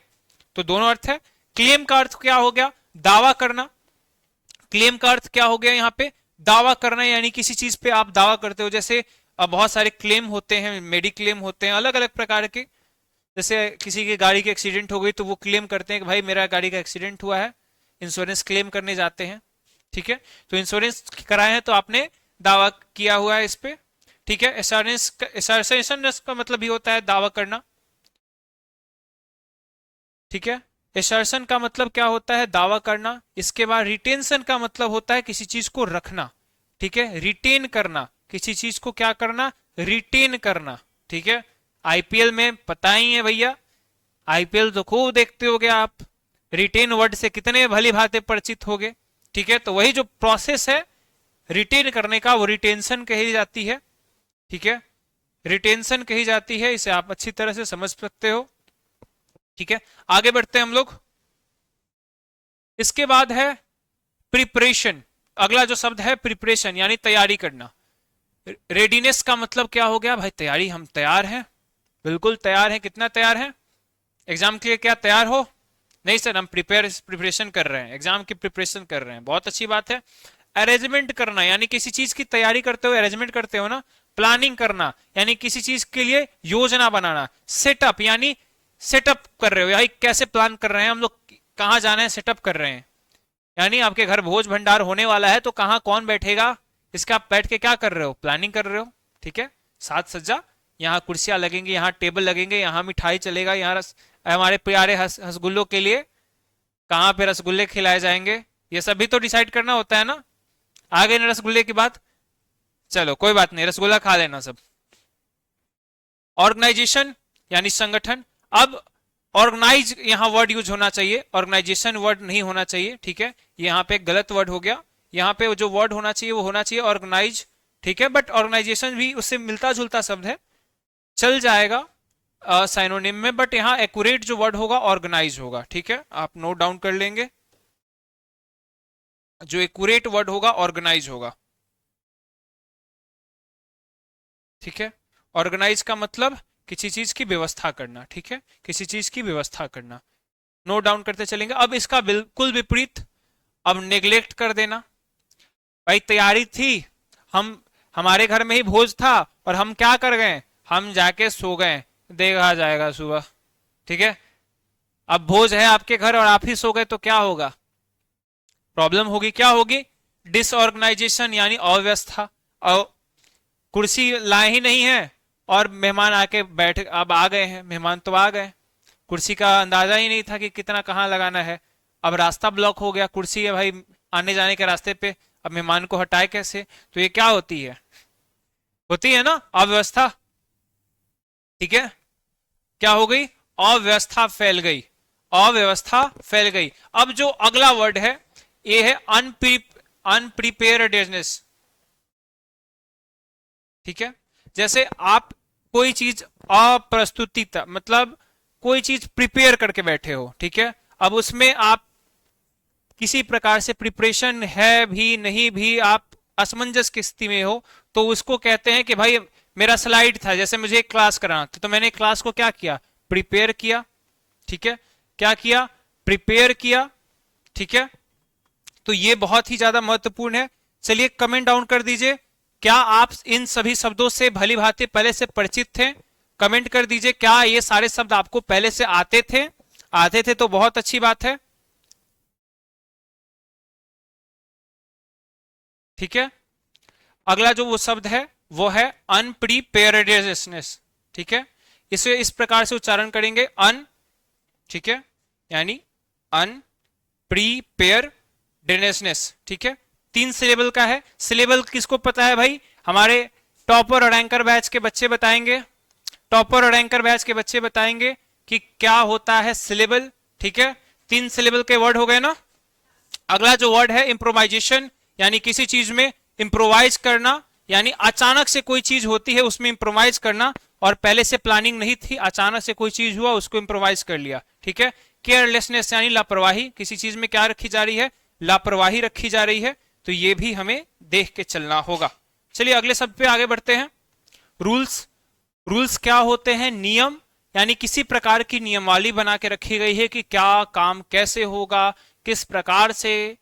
तो दोनों अर्थ है। क्लेम का अर्थ क्या हो गया? दावा करना। क्लेम का अर्थ क्या हो गया यहाँ पे? दावा करना, यानी किसी चीज पे आप दावा करते हो। जैसे बहुत सारे क्लेम होते हैं, मेडिक्लेम होते हैं, अलग अलग प्रकार के। जैसे किसी की गाड़ी की एक्सीडेंट हो गई तो वो क्लेम करते हैं कि भाई मेरा गाड़ी का एक्सीडेंट हुआ है, इंश्योरेंस क्लेम करने जाते हैं। ठीक है, तो इंश्योरेंस कराए हैं तो आपने दावा किया हुआ है इस पे। ठीक है, एसर्शन का मतलब भी होता है दावा करना। ठीक है, एसर्शन का मतलब क्या होता है? दावा करना। इसके बाद रिटेंशन का मतलब होता है किसी चीज को रखना। ठीक है, रिटेन करना, किसी चीज को क्या करना? रिटेन करना। ठीक है, आईपीएल में पता ही है भैया, आईपीएल तो खूब देखते होगे आप, रिटेन वर्ड से कितने भली भांति परिचित हो गए। ठीक है, तो वही जो प्रोसेस है रिटेन करने का वो रिटेंशन कही जाती है। ठीक है, रिटेंशन कही जाती है, इसे आप अच्छी तरह से समझ सकते हो। ठीक है, आगे बढ़ते हैं हम लोग। इसके बाद है प्रिपरेशन। अगला जो शब्द है प्रिपरेशन यानी तैयारी करना। रेडीनेस का मतलब क्या हो गया भाई, तैयारी, हम तैयार हैं, बिल्कुल तैयार हैं। कितना तैयार हैं? एग्जाम के लिए क्या तैयार हो? नहीं सर, हम प्रिपरेशन कर रहे हैं, एग्जाम की प्रिपरेशन कर रहे हैं, बहुत अच्छी बात है। अरेंजमेंट करना यानी किसी चीज की तैयारी करते हो, अरेंजमेंट करते हो ना। प्लानिंग करना यानी किसी चीज के लिए योजना बनाना। सेटअप यानी सेटअप कर रहे हो, यानी कैसे प्लान कर रहे हैं हम लोग, कहाँ जाना है सेटअप कर रहे हैं। यानी आपके घर भोज भंडार होने वाला है तो कहाँ कौन बैठेगा, इसका आप बैठ के क्या कर रहे हो, प्लानिंग कर रहे हो। ठीक है, साज सज्जा, यहाँ कुर्सियां लगेंगी, यहाँ टेबल लगेंगे, यहाँ मिठाई चलेगा, यहाँ हमारे प्यारे रसगुल्लों के लिए कहाँ पे रसगुल्ले खिलाए जाएंगे, ये सब भी तो डिसाइड करना होता है ना। आ गए ना रसगुल्ले की बात, चलो कोई बात नहीं, रसगुल्ला खा लेना सब। ऑर्गेनाइजेशन यानी संगठन। अब ऑर्गेनाइज यहां वर्ड यूज होना चाहिए, ऑर्गेनाइजेशन वर्ड नहीं होना चाहिए। ठीक है, यहाँ पे गलत वर्ड हो गया, यहाँ पे जो वर्ड होना चाहिए वो होना चाहिए ऑर्गेनाइज। ठीक है, बट ऑर्गेनाइजेशन भी उससे मिलता जुलता शब्द है, चल जाएगा साइनोनिम में, बट यहाँ एक्यूरेट जो वर्ड होगा ऑर्गेनाइज होगा। ठीक है, आप नोट डाउन कर लेंगे, जो एक्यूरेट वर्ड होगा ऑर्गेनाइज होगा। ठीक है, ऑर्गेनाइज का मतलब किसी चीज की व्यवस्था करना। ठीक है, किसी चीज की व्यवस्था करना, नोट डाउन करते चलेंगे। अब इसका बिल्कुल विपरीत, अब नेग्लेक्ट कर देना। भाई तैयारी थी, हम हमारे घर में ही भोज था और हम क्या कर गए, हम जाके सो गए, देखा जाएगा सुबह। ठीक है, अब भोज है आपके घर और आप ही सो गए तो क्या होगा, प्रॉब्लम होगी। क्या होगी? डिसऑर्गेनाइजेशन यानी अव्यवस्था। और कुर्सी लाए ही नहीं है और मेहमान आके बैठ, अब आ गए हैं मेहमान तो आ गए, कुर्सी का अंदाजा ही नहीं था कि कितना कहाँ लगाना है। अब रास्ता ब्लॉक हो गया, कुर्सी है भाई आने जाने के रास्ते पे, अब मेहमान को हटाए कैसे, तो ये क्या होती है, होती है ना अव्यवस्था। ठीक है, क्या हो गई, अव्यवस्था फैल गई, अव्यवस्था फैल गई। अब जो अगला वर्ड है ये है अनप्रिपेयर्डनेस। ठीक है, जैसे आप कोई चीज अप्रस्तुतिता, मतलब कोई चीज प्रिपेयर करके बैठे हो। ठीक है, अब उसमें आप किसी प्रकार से प्रिपरेशन है भी नहीं भी, आप असमंजस की स्थिति में हो, तो उसको कहते हैं कि भाई मेरा स्लाइड था, जैसे मुझे एक क्लास कराना था तो मैंने क्लास को क्या किया, प्रिपेयर किया। ठीक है, क्या किया, प्रिपेयर किया। ठीक है, तो ये बहुत ही ज्यादा महत्वपूर्ण है। चलिए कमेंट डाउन कर दीजिए, क्या आप इन सभी शब्दों से भली भांति पहले से परिचित थे? कमेंट कर दीजिए, क्या ये सारे शब्द आपको पहले से आते थे? आते थे तो बहुत अच्छी बात है। ठीक है, अगला जो वो शब्द है वो है अनप्रीपेयर्डनेस। ठीक है, इसे इस प्रकार से उच्चारण करेंगे अन, ठीक है, यानी अनप्रीपेयर्डनेस। ठीक है, 3 सिलेबल का है। सिलेबल किसको पता है भाई, हमारे टॉपर और एंकर बैच के बच्चे बताएंगे, टॉपर और एंकर बैच के बच्चे बताएंगे कि क्या होता है सिलेबल। ठीक है, 3 सिलेबल के वर्ड हो गए ना। अगला जो वर्ड है इम्प्रोवाइजेशन, यानी किसी चीज में इम्प्रोवाइज करना, यानी अचानक से कोई चीज होती है उसमें इम्प्रोवाइज करना, और पहले से प्लानिंग नहीं थी, अचानक से कोई चीज हुआ उसको इम्प्रोवाइज कर लिया। ठीक है, केयरलेसनेस यानी लापरवाही, किसी चीज में क्या रखी जा रही है, लापरवाही रखी जा रही है, तो ये भी हमें देख के चलना होगा। चलिए अगले शब्द पे आगे बढ़ते हैं। रूल्स। रूल्स क्या होते हैं, नियम, यानी किसी प्रकार की नियमावली बना के रखी गई है कि क्या काम कैसे होगा, किस प्रकार से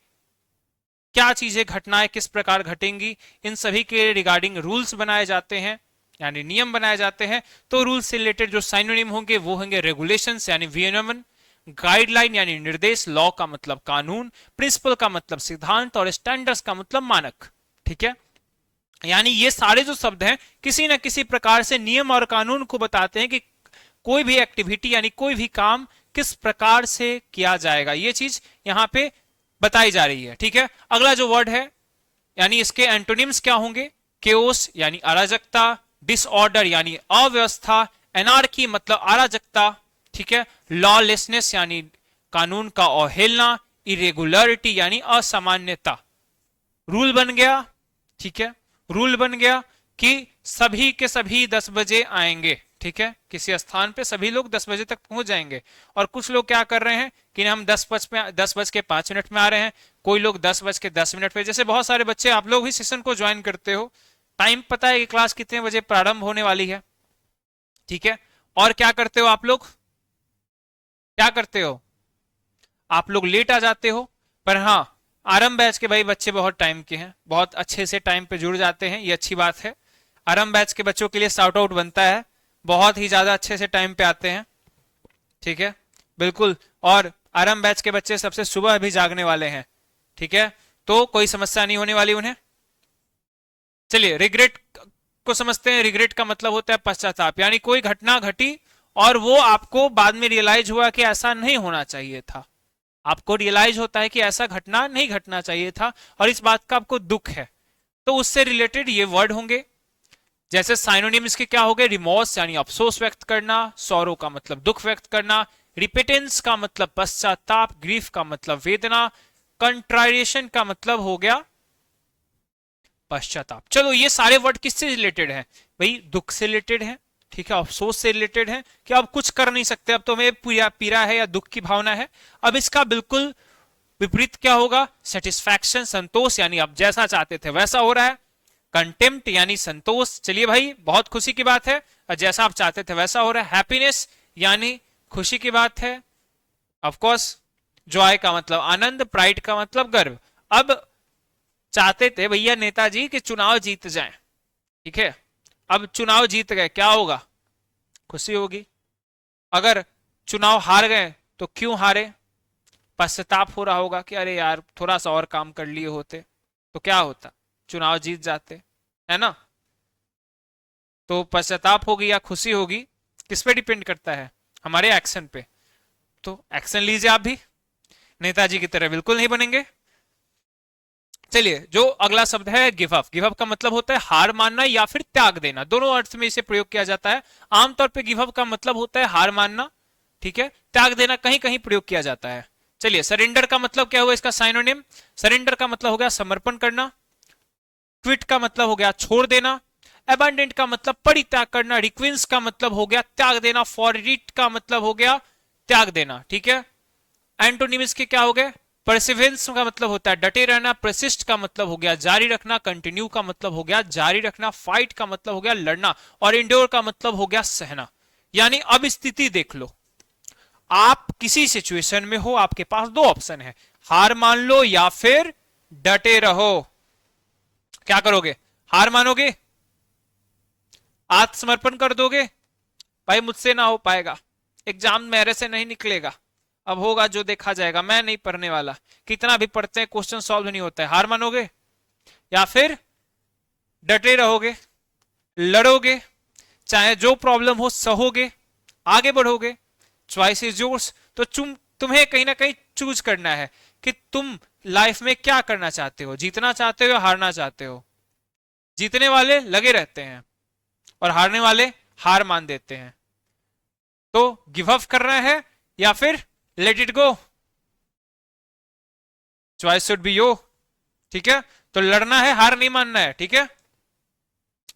क्या चीजें घटनाएं किस प्रकार घटेंगी, इन सभी के रिगार्डिंग रूल्स बनाए जाते हैं, यानी नियम बनाए जाते हैं। तो रूल से रिलेटेड जो साइनोनिम होंगे वो होंगे रेगुलेशंस यानी विनियमन, गाइडलाइन यानी निर्देश, लॉ का मतलब कानून, प्रिंसिपल का मतलब सिद्धांत, और स्टैंडर्ड्स का मतलब मानक। ठीक है, यानी ये सारे जो शब्द हैं किसी न किसी प्रकार से नियम और कानून को बताते हैं कि कोई भी एक्टिविटी यानी कोई भी काम किस प्रकार से किया जाएगा, ये चीज यहां पे बताई जा रही है। ठीक है, अगला जो वर्ड है यानी इसके एंटोनिम्स क्या होंगे, केओस यानी अराजकता, डिसऑर्डर यानी अव्यवस्था, एनार्की मतलब अराजकता। ठीक है, लॉलेसनेस यानी कानून का अवहेलना, इरेगुलरिटी यानी असामान्यता। रूल बन गया, ठीक है, रूल बन गया कि सभी के सभी 10 बजे आएंगे, ठीक है, किसी स्थान पे सभी लोग 10 बजे तक पहुंच जाएंगे। और कुछ लोग क्या कर रहे हैं कि हम 10 बज के 5 मिनट में आ रहे हैं, कोई लोग 10 बज के 10 मिनट पे। जैसे बहुत सारे बच्चे, आप लोग भी सेशन को ज्वाइन करते हो, टाइम पता है कि क्लास कितने बजे प्रारंभ होने वाली है, ठीक है, और क्या करते हो आप लोग, क्या करते हो आप लोग, लेट आ जाते हो। पर हाँ, आरंभ बैच के भाई बच्चे बहुत टाइम के हैं, बहुत अच्छे से टाइम पे जुड़ जाते हैं, ये अच्छी बात है। आरंभ बैच के बच्चों के लिए शाउट आउट बनता है, बहुत ही ज्यादा अच्छे से टाइम पे आते हैं, ठीक है, बिल्कुल। और आरंभ बैच के बच्चे सबसे सुबह भी जागने वाले हैं, ठीक है, तो कोई समस्या नहीं होने वाली उन्हें। चलिए रिग्रेट को समझते हैं। रिग्रेट का मतलब होता है पश्चाताप, यानी कोई घटना घटी और वो आपको बाद में रियलाइज हुआ कि ऐसा नहीं होना चाहिए था, आपको रियलाइज होता है कि ऐसा घटना नहीं घटना चाहिए था और इस बात का आपको दुख है, तो उससे रिलेटेड ये वर्ड होंगे। जैसे साइनोनिम्स के क्या हो गए, रिमोर्स यानी अफसोस व्यक्त करना, सौरो का मतलब दुख व्यक्त करना, रिपेटेंस का मतलब पश्चाताप, ग्रीफ का मतलब वेदना, कंट्रारिएशन का मतलब हो गया पश्चाताप। चलो ये सारे वर्ड किससे रिलेटेड हैं भाई, दुख से रिलेटेड है, ठीक है, अफसोस से रिलेटेड है कि अब कुछ कर नहीं सकते, अब तो हमें पीड़ा है या दुख की भावना है। अब इसका बिल्कुल विपरीत क्या होगा, सेटिस्फैक्शन, संतोष, यानी आप जैसा चाहते थे वैसा हो रहा है। कंटेम्प्ट यानी संतोष, चलिए भाई बहुत खुशी की बात है, जैसा आप चाहते थे वैसा हो रहा है। हैप्पीनेस यानी खुशी की बात है, ऑफ कोर्स। जॉय का मतलब आनंद, प्राइड का मतलब गर्व। अब चाहते थे भैया नेताजी कि चुनाव जीत जाएं, ठीक है, अब चुनाव जीत गए, क्या होगा, खुशी होगी। अगर चुनाव हार गए तो क्यों हारे, पश्चाताप हो रहा होगा कि अरे यार थोड़ा सा और काम कर लिए होते तो क्या होता, चुनाव जीत जाते, है ना। तो पश्चाताप होगी या खुशी होगी, किस पे डिपेंड करता है, हमारे एक्शन पे। तो एक्शन लीजिए आप भी, नेताजी की तरह बिल्कुल नहीं बनेंगे। चलिए जो अगला शब्द है गिव अप। गिव अप का मतलब होता है हार मानना या फिर त्याग देना, दोनों अर्थ में इसे प्रयोग किया जाता है। आमतौर पे गिव अप का मतलब होता है हार मानना, ठीक है, त्याग देना कहीं कहीं प्रयोग किया जाता है। चलिए सरेंडर का मतलब क्या हुआ, इसका साइनोनिम, सरेंडर का मतलब हो गया समर्पण करना, क्विट का मतलब हो गया छोड़ देना, अबंडेंट का मतलब परित्याग करना, रिक्विंस का मतलब हो गया त्याग देना, फॉररिट का मतलब हो गया त्याग देना, ठीक है। एंटोनिम्स के क्या हो गए, परसिवेंस का मतलब होता है डटे रहना, प्रसिस्ट का मतलब हो गया जारी रखना, कंटिन्यू का मतलब हो गया जारी रखना, फाइट का मतलब हो गया लड़ना, और इंडोर का मतलब हो गया सहना। यानी अब स्थिति देख लो, आप किसी सिचुएशन में हो, आपके पास दो ऑप्शन है, हार मान लो या फिर डटे रहो। क्या करोगे, हार मानोगे, आत्मसमर्पण कर दोगे, भाई मुझसे ना हो पाएगा, एग्जाम मेरे से नहीं निकलेगा, अब होगा जो देखा जाएगा, मैं नहीं पढ़ने वाला, कितना भी पढ़ते हैं क्वेश्चन सॉल्व नहीं होता है, हार मानोगे या फिर डटे रहोगे, लड़ोगे, चाहे जो प्रॉब्लम हो सहोगे, आगे बढ़ोगे, चॉइस इज योर्स। तो तुम्हें कहीं ना कहीं चूज करना है कि तुम लाइफ में क्या करना चाहते हो, जीतना चाहते हो या हारना चाहते हो। जीतने वाले लगे रहते हैं और हारने वाले हार मान देते हैं। तो गिव अप करना है या फिर let it go, choice should be your, ठीक है। तो लड़ना है, हार नहीं मानना है, ठीक है।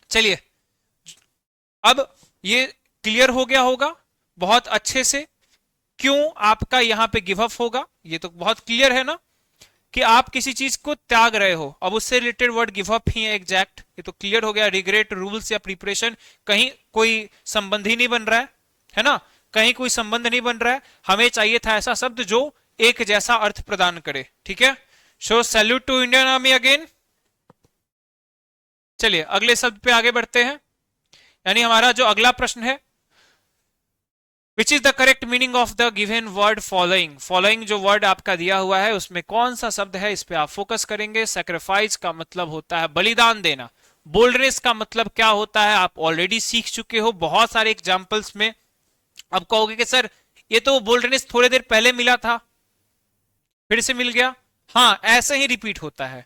चलिए अब ये क्लियर हो गया होगा बहुत अच्छे से, क्यों आपका यहां पे गिव अप होगा, ये तो बहुत क्लियर है ना कि आप किसी चीज को त्याग रहे हो। अब उससे रिलेटेड वर्ड गिव अप ही है एग्जैक्ट, ये तो क्लियर हो गया। रिग्रेट, रूल्स या प्रिपरेशन, कहीं कोई संबंध ही नहीं बन रहा है ना, कहीं कोई संबंध नहीं बन रहा है। हमें चाहिए था ऐसा शब्द जो एक जैसा अर्थ प्रदान करे, ठीक है। So salute to Indian army again. चलिए अगले शब्द पे आगे बढ़ते हैं, यानी हमारा जो अगला प्रश्न है, which is the correct meaning of the given word following. Following जो वर्ड आपका दिया हुआ है उसमें कौन सा शब्द है, इस पे आप फोकस करेंगे। सेक्रीफाइस का मतलब होता है बलिदान देना। बोल्डनेस का मतलब क्या होता है आप ऑलरेडी सीख चुके हो बहुत सारे एग्जाम्पल्स में। अब कहोगे कि सर ये तो बोल्डनेस थोड़ी देर पहले मिला था फिर से मिल गया, हाँ ऐसे ही रिपीट होता है।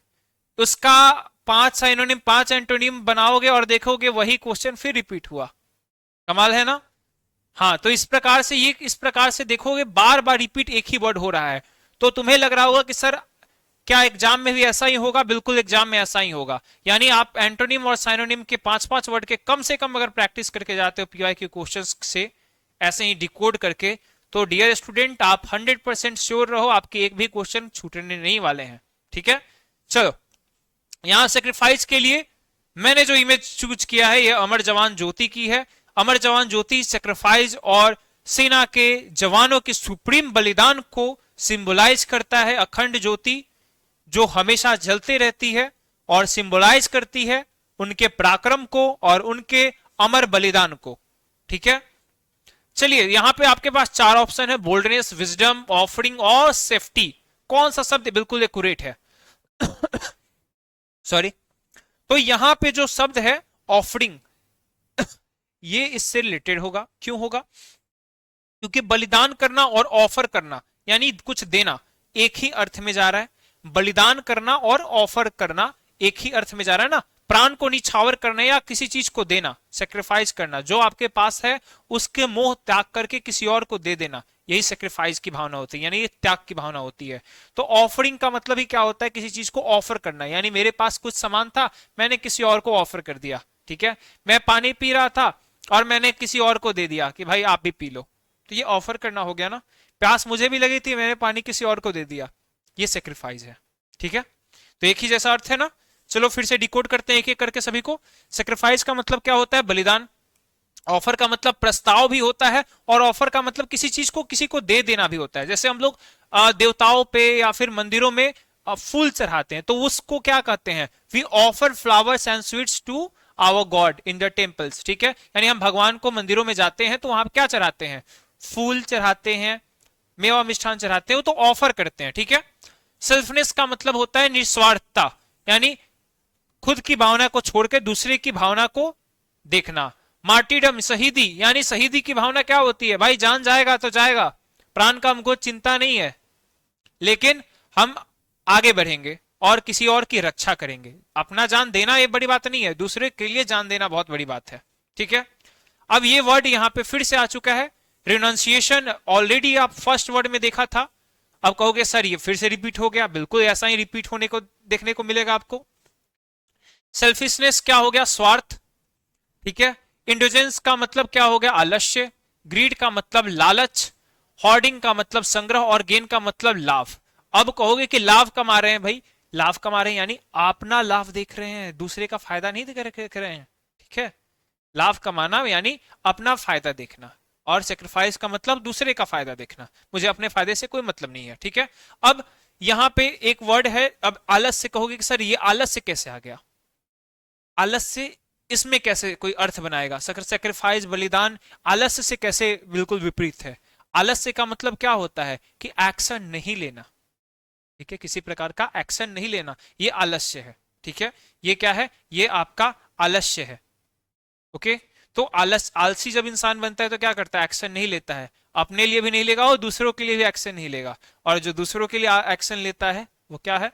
उसका 5 साइनोनिम 5 एंटोनिम बनाओगे और देखोगे वही क्वेश्चन फिर रिपीट हुआ, कमाल है ना। हाँ, तो इस प्रकार से देखोगे बार बार रिपीट एक ही वर्ड हो रहा है, तो तुम्हें लग रहा होगा कि सर क्या एग्जाम में भी ऐसा ही होगा? बिल्कुल एग्जाम में ऐसा ही होगा। यानी आप एंटोनिम और साइनोनिम के 5-5 वर्ड के कम से कम अगर प्रैक्टिस करके जाते हो पीवाई के क्वेश्चंस से, ऐसे ही डिकोड करके, तो डियर स्टूडेंट आप 100% श्योर रहो आपके एक भी क्वेश्चन छूटने नहीं वाले हैं। ठीक है, चलो यहां सेक्रीफाइस के लिए मैंने जो इमेज चूज किया है ये अमर जवान ज्योति की है। अमर जवान ज्योति सेक्रीफाइस और सेना के जवानों के सुप्रीम बलिदान को सिंबलाइज करता है। अखंड ज्योति जो हमेशा जलती रहती है और सिंबलाइज करती है उनके पराक्रम को और उनके अमर बलिदान को। ठीक है, चलिए यहां पे आपके पास 4 ऑप्शन है, बोल्डनेस, विजडम, ऑफरिंग और सेफ्टी। कौन सा शब्द बिल्कुल एक्यूरेट है? सॉरी, तो यहां पे जो शब्द है ऑफरिंग, ये इससे रिलेटेड होगा। क्यों होगा? क्योंकि बलिदान करना और ऑफर करना यानी कुछ देना एक ही अर्थ में जा रहा है। बलिदान करना और ऑफर करना एक ही अर्थ में जा रहा है ना। प्राण को निछावर करना या किसी चीज को देना, सेक्रीफाइस करना, जो आपके पास है उसके मोह त्याग करके किसी और को दे देना, यही सेक्रीफाइस की भावना होती है, यानी ये त्याग की भावना होती है। तो ऑफरिंग का मतलब ही क्या होता है? किसी चीज को ऑफर करना, यानी मेरे पास कुछ सामान था, मैंने किसी और को ऑफर कर दिया। ठीक है, मैं पानी पी रहा था और मैंने किसी और को दे दिया कि भाई आप भी पी लो, तो ये ऑफर करना हो गया ना। प्यास मुझे भी लगी थी, मैंने पानी किसी और को दे दिया, ये सेक्रीफाइस है। ठीक है, तो एक ही जैसा अर्थ है ना। चलो फिर से डिकोड करते हैं एक एक करके सभी को। सेक्रीफाइस का मतलब क्या होता है? बलिदान। ऑफर का मतलब प्रस्ताव भी होता है, और ऑफर का मतलब किसी चीज को किसी को दे देना भी होता है। जैसे हम लोग देवताओं पे या फिर मंदिरों में फूल चढ़ाते हैं, तो उसको क्या कहते हैं? We offer flowers and sweets to our god in the temples. ठीक है, यानी हम भगवान को मंदिरों में जाते हैं तो वहां क्या चढ़ाते हैं? फूल चढ़ाते हैं, मेवा मिष्ठान चढ़ाते हैं, तो ऑफर करते हैं। ठीक है, सेल्फनेस का मतलब होता है निस्वार्थता, यानी खुद की भावना को छोड़ के दूसरे की भावना को देखना। मार्टीडम, शहीदी, यानी शहीदी की भावना क्या होती है? भाई जान जाएगा तो जाएगा, प्राण का हमको चिंता नहीं है, लेकिन हम आगे बढ़ेंगे और किसी और की रक्षा करेंगे। अपना जान देना ये बड़ी बात नहीं है, दूसरे के लिए जान देना बहुत बड़ी बात है। ठीक है, अब ये वर्ड यहां पे फिर से आ चुका है, रिनाउंसिएशन। ऑलरेडी आप फर्स्ट वर्ड में देखा था, अब कहोगे सर ये फिर से रिपीट हो गया। बिल्कुल ऐसा ही रिपीट होने को देखने को मिलेगा आपको। सेल्फिशनेस क्या हो गया? स्वार्थ। ठीक है, इंडोजेंस का मतलब क्या हो गया? आलस्य। ग्रीड का मतलब लालच। होर्डिंग का मतलब संग्रह, और गेन का मतलब लाभ। अब कहोगे कि लाभ कमा रहे हैं, भाई लाभ कमा रहे हैं यानी अपना लाभ देख रहे हैं, दूसरे का फायदा नहीं देख रहे हैं। ठीक है, लाभ कमाना यानी अपना फायदा देखना, और सेक्रीफाइस का मतलब दूसरे का फायदा देखना, मुझे अपने फायदे से कोई मतलब नहीं है। ठीक है, अब यहां पे एक वर्ड है, अब आलस्य कहोगे कि सर ये आलस्य कैसे आ गया? आलस्य इसमें कैसे कोई अर्थ बनाएगा? सेक्रीफाइस, बलिदान, आलस्य से कैसे बिल्कुल विपरीत है। आलस्य का मतलब क्या होता है? कि एक्शन नहीं लेना। ठीक है, किसी प्रकार का एक्शन नहीं लेना, ये आलस्य है। ठीक है, ये क्या है? ये आपका आलस्य है। ओके, तो आलसी जब इंसान बनता है तो क्या करता है? एक्शन नहीं लेता है, अपने लिए भी नहीं लेगा और दूसरों के लिए भी एक्शन नहीं लेगा। और जो दूसरों के लिए एक्शन लेता है वो क्या है?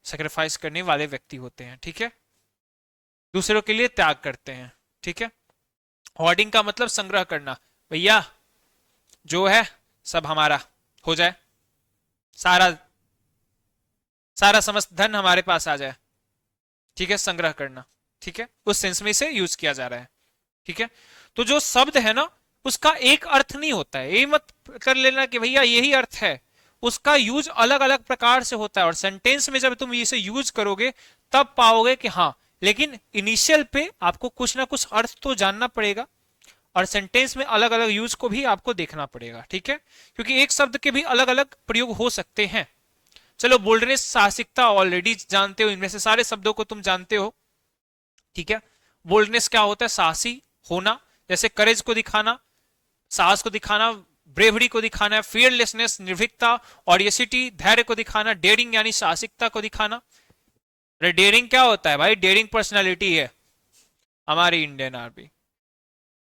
सेक्रीफाइस करने वाले व्यक्ति होते हैं। ठीक है, दूसरों के लिए त्याग करते हैं। ठीक है, होर्डिंग का मतलब संग्रह करना, भैया जो है सब हमारा हो जाए, सारा सारा समस्त धन हमारे पास आ जाए। ठीक है, संग्रह करना। ठीक है, उस सेंस में इसे यूज किया जा रहा है। ठीक है, तो जो शब्द है ना उसका एक अर्थ नहीं होता है, ये मत कर लेना कि भैया यही अर्थ है, उसका यूज अलग अलग प्रकार से होता है। और सेंटेंस में जब तुम इसे यूज करोगे तब पाओगे कि हाँ, लेकिन इनिशियल पे आपको कुछ ना कुछ अर्थ तो जानना पड़ेगा, और सेंटेंस में अलग अलग यूज को भी आपको देखना पड़ेगा। ठीक है, क्योंकि एक शब्द के भी अलग अलग प्रयोग हो सकते हैं। चलो, बोल्डनेस, साहसिकता ऑलरेडी जानते हो, इनमें से सारे शब्दों को तुम जानते हो। ठीक है, बोल्डनेस क्या होता है? साहसी होना, जैसे करेज को दिखाना, साहस को दिखाना, ब्रेवरी को दिखाना है। फियरलेसनेस, निर्भीकता, ऑडियसिटी, धैर्य को दिखाना। डेयरिंग यानी साहसिकता को दिखाना। डेयरिंग क्या होता है भाई? डेयरिंग पर्सनालिटी है हमारी इंडियन आर्मी।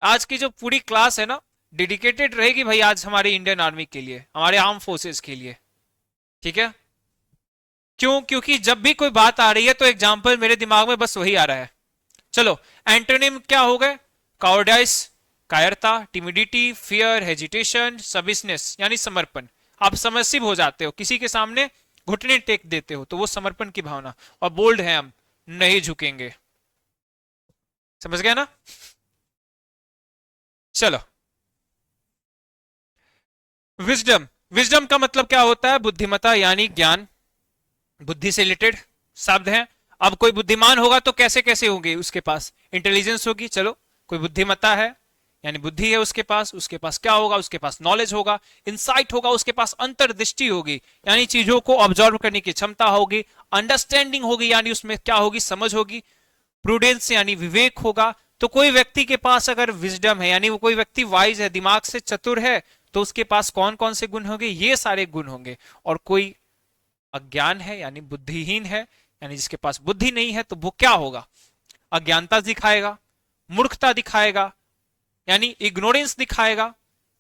आज की जो पूरी क्लास है ना डेडिकेटेड रहेगी भाई आज हमारी इंडियन आर्मी के लिए, हमारे आर्म फोर्सेस के लिए। ठीक है, क्यों? क्योंकि जब भी कोई बात आ रही है तो एग्जाम्पल मेरे दिमाग में बस वही आ रहा है। चलो, एंटोनिम क्या हो गए? कावर्डाइस, कायरता, टिमिडिटी, फियर, हेजिटेशन, सबमिसनेस यानी समर्पण। आप सबमिसिव हो जाते हो, किसी के सामने घुटने टेक देते हो, तो वो समर्पण की भावना। और बोल्ड है, हम नहीं झुकेंगे। समझ गया ना? चलो, विजडम। विजडम का मतलब क्या होता है? बुद्धिमता यानी ज्ञान, बुद्धि से रिलेटेड शब्द है। अब कोई बुद्धिमान होगा तो कैसे कैसे होंगे? उसके पास इंटेलिजेंस होगी। चलो, कोई बुद्धिमता है यानी बुद्धि है उसके पास क्या होगा? उसके पास नॉलेज होगा, इंसाइट होगा, उसके पास अंतर्दृष्टि होगी यानी चीजों को ऑब्जर्व करने की क्षमता होगी, अंडरस्टैंडिंग होगी यानी उसमें क्या होगी? समझ होगी, प्रूडेंस यानी विवेक होगा। तो कोई व्यक्ति के पास अगर विजडम है यानी वो कोई व्यक्ति वाइज है, दिमाग से चतुर है, तो उसके पास कौन कौन से गुण होंगे? ये सारे गुण होंगे। और कोई अज्ञान है यानी बुद्धिहीन है, यानी जिसके पास बुद्धि नहीं है, तो वो क्या होगा? अज्ञानता दिखाएगा, मूर्खता दिखाएगा यानी इग्नोरेंस दिखाएगा,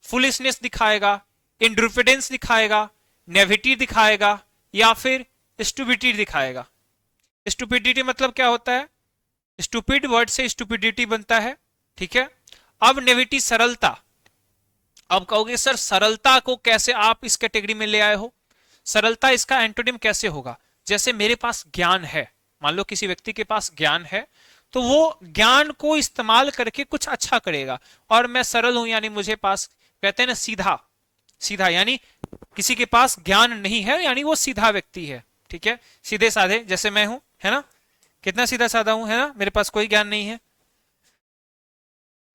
फुलिशनेस दिखाएगा, इंडिफरेंस दिखाएगा, नेविटी दिखाएगा, या फिर स्टुपिडिटी दिखाएगा। स्टुपिडिटी मतलब क्या होता है? स्टूपिड वर्ड से स्टुपिडिटी बनता है, ठीक है। अब नेविटी सरलता। अब कहोगे सर सरलता को कैसे आप इस कैटेगरी में ले आए हो? सरलता इसका एंटोनिम कैसे होगा? जैसे मेरे पास ज्ञान है, मान लो किसी व्यक्ति के पास ज्ञान है, तो वो ज्ञान को इस्तेमाल करके कुछ अच्छा करेगा। और मैं सरल हूं यानी मुझे पास, कहते हैं ना सीधा, सीधा यानी किसी के पास ज्ञान नहीं है यानी वो सीधा व्यक्ति है, ठीक है। सीधे साधे जैसे मैं हूं, है ना, कितना सीधा साधा हूं, है ना, मेरे पास कोई ज्ञान नहीं है।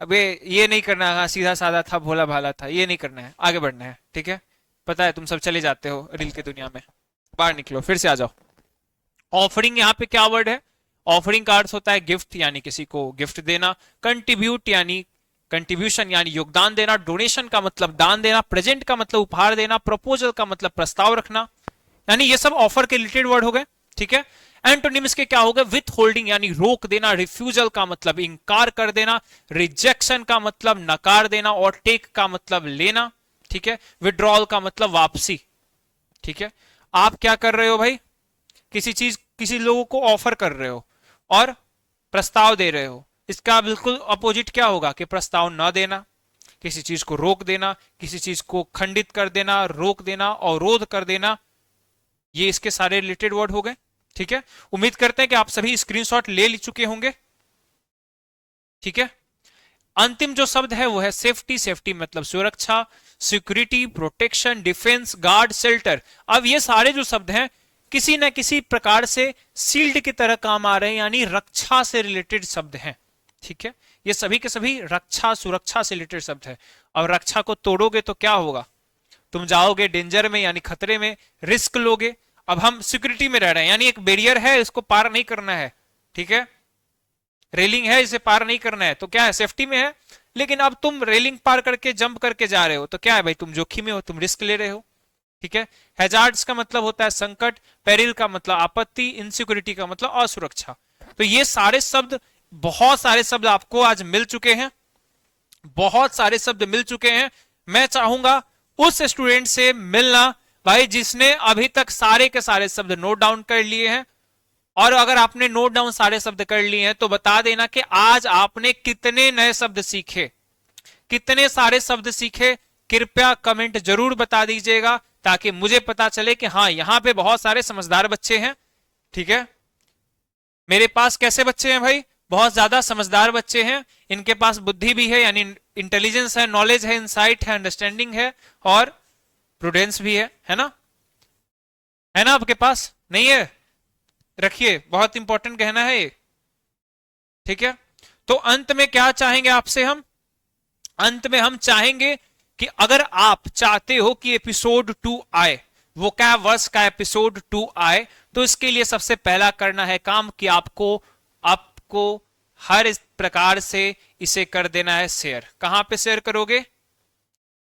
अबे ये नहीं करना, हाँ सीधा साधा था, भोला भाला था, ये नहीं करना है, आगे बढ़ना है, ठीक है। पता है तुम सब चले जाते हो रील की दुनिया में, बाहर निकलो, फिर से आ जाओ। ऑफरिंग यहाँ पे क्या वर्ड है? ऑफरिंग का अर्थ होता है गिफ्ट यानी किसी को गिफ्ट देना, कंट्रीब्यूट यानी कंट्रीब्यूशन यानी योगदान देना, डोनेशन का मतलब दान देना, प्रेजेंट का मतलब उपहार देना, प्रपोजल का मतलब प्रस्ताव रखना, यानी ये सब ऑफर के रिलेटेड वर्ड हो गए, ठीक है। एंटोनिम्स के क्या हो गए? विथ होल्डिंग यानी रोक देना, रिफ्यूजल का मतलब इंकार कर देना, रिजेक्शन का मतलब नकार देना, और टेक का मतलब लेना, ठीक है। विड्रॉल का मतलब वापसी, ठीक है। आप क्या कर रहे हो भाई? किसी चीज, किसी लोगों को ऑफर कर रहे हो और प्रस्ताव दे रहे हो। इसका बिल्कुल अपोजिट क्या होगा? कि प्रस्ताव न देना, किसी चीज को रोक देना, किसी चीज को खंडित कर देना, रोक देना, अवरोध कर देना, ये इसके सारे रिलेटेड वर्ड हो गए, ठीक है। उम्मीद करते हैं कि आप सभी स्क्रीनशॉट ले चुके होंगे, ठीक है। अंतिम जो शब्द है वो है सेफ्टी। सेफ्टी मतलब सुरक्षा, security, protection, defence, guard, shelter. अब ये सारे जो शब्द हैं किसी न किसी प्रकार से सील्ड की तरह काम आ रहे हैं यानी रक्षा से रिलेटेड शब्द हैं, ठीक है। ये सभी के सभी रक्षा, सुरक्षा से रिलेटेड शब्द है। और रक्षा को तोड़ोगे तो क्या होगा? तुम जाओगे डेंजर में यानी खतरे में, रिस्क लोगे। अब हम सिक्योरिटी में रह रहे हैं यानी एक बैरियर है, इसको पार नहीं करना है, ठीक है। रेलिंग है, इसे पार नहीं करना है, तो क्या है? सेफ्टी में है। लेकिन अब तुम रेलिंग पार करके जंप करके जा रहे हो, तो क्या है भाई? तुम जोखिम में हो, तुम रिस्क ले रहे हो, ठीक है। हैजार्ड्स का मतलब होता है संकट, पेरिल का मतलब आपत्ति, इनसिक्योरिटी का मतलब असुरक्षा। तो ये सारे शब्द, बहुत सारे शब्द आपको आज मिल चुके हैं, बहुत सारे शब्द मिल चुके हैं। मैं चाहूंगा उस स्टूडेंट से मिलना भाई जिसने अभी तक सारे के सारे शब्द नोट डाउन कर लिए हैं। और अगर आपने नोट डाउन सारे शब्द कर लिए हैं तो बता देना कि आज आपने कितने नए शब्द सीखे, कितने सारे शब्द सीखे। कृपया कमेंट जरूर बता दीजिएगा ताकि मुझे पता चले कि हाँ यहां पे बहुत सारे समझदार बच्चे हैं, ठीक है। मेरे पास कैसे बच्चे हैं भाई? बहुत ज्यादा समझदार बच्चे हैं, इनके पास बुद्धि भी है यानी इंटेलिजेंस है, नॉलेज है, इंसाइट है, अंडरस्टैंडिंग है, और प्रूडेंस भी है ना? है ना आपके पास? नहीं है? रखिए, बहुत इंपॉर्टेंट कहना है ये, ठीक है। तो अंत में क्या चाहेंगे आपसे हम? अंत में हम चाहेंगे कि अगर आप चाहते हो कि एपिसोड 2 आए, वो क्या वर्ष का एपिसोड 2 आए, तो इसके लिए सबसे पहला करना है काम कि आपको आपको हर इस प्रकार से इसे कर देना है शेयर। कहां पे शेयर करोगे?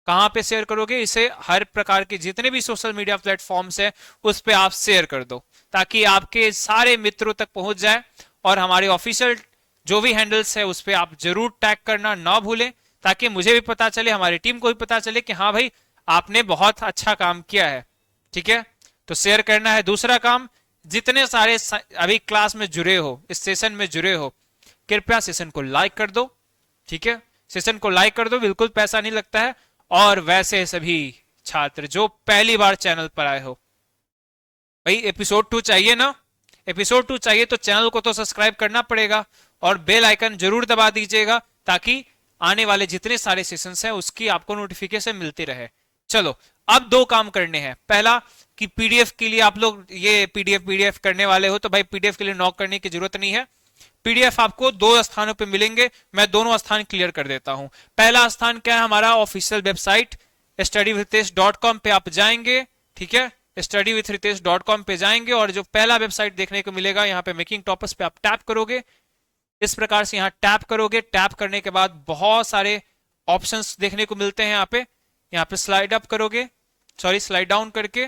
कहां पे शेयर करोगे इसे? हर प्रकार के जितने भी सोशल मीडिया प्लेटफॉर्म्स है उस पे आप शेयर कर दो ताकि आपके सारे मित्रों तक पहुंच जाए। और हमारे ऑफिशियल जो भी हैंडल्स है उस पे आप जरूर टैग करना ना भूलें ताकि मुझे भी पता चले, हमारी टीम को भी पता चले कि हाँ भाई आपने बहुत अच्छा काम किया है, ठीक है। तो शेयर करना है। दूसरा काम, जितने सारे अभी क्लास में जुड़े हो, इस सेशन में जुड़े हो, कृपया सेशन को लाइक कर दो, ठीक है। सेशन को लाइक कर दो, बिल्कुल पैसा नहीं लगता है। और वैसे सभी छात्र जो पहली बार चैनल पर आए हो, भाई एपिसोड 2 चाहिए ना, एपिसोड 2 चाहिए तो चैनल को तो सब्सक्राइब करना पड़ेगा और बेल आइकन जरूर दबा दीजिएगा ताकि आने वाले जितने सारे सेशंस हैं उसकी आपको नोटिफिकेशन मिलती रहे। चलो अब दो काम करने हैं। पहला कि पीडीएफ के लिए आप लोग ये पीडीएफ करने वाले हो तो भाई पीडीएफ के लिए नॉक करने की जरूरत नहीं है। पीडीएफ आपको दो स्थानों पे मिलेंगे, मैं दोनों स्थान क्लियर कर देता हूं। पहला स्थान क्या है, हमारा ऑफिशियल वेबसाइट studyvithhitesh.com पे आप जाएंगे, ठीक है, studyvithhitesh.com पे जाएंगे और जो पहला वेबसाइट देखने को मिलेगा यहाँ पे मेकिंग टॉपर्स पे आप टैप करोगे। इस प्रकार से यहाँ टैप करोगे, टैप करने के बाद बहुत सारे ऑप्शंस देखने को मिलते हैं। यहाँ पे स्लाइड अप करोगे, सॉरी स्लाइड डाउन करके,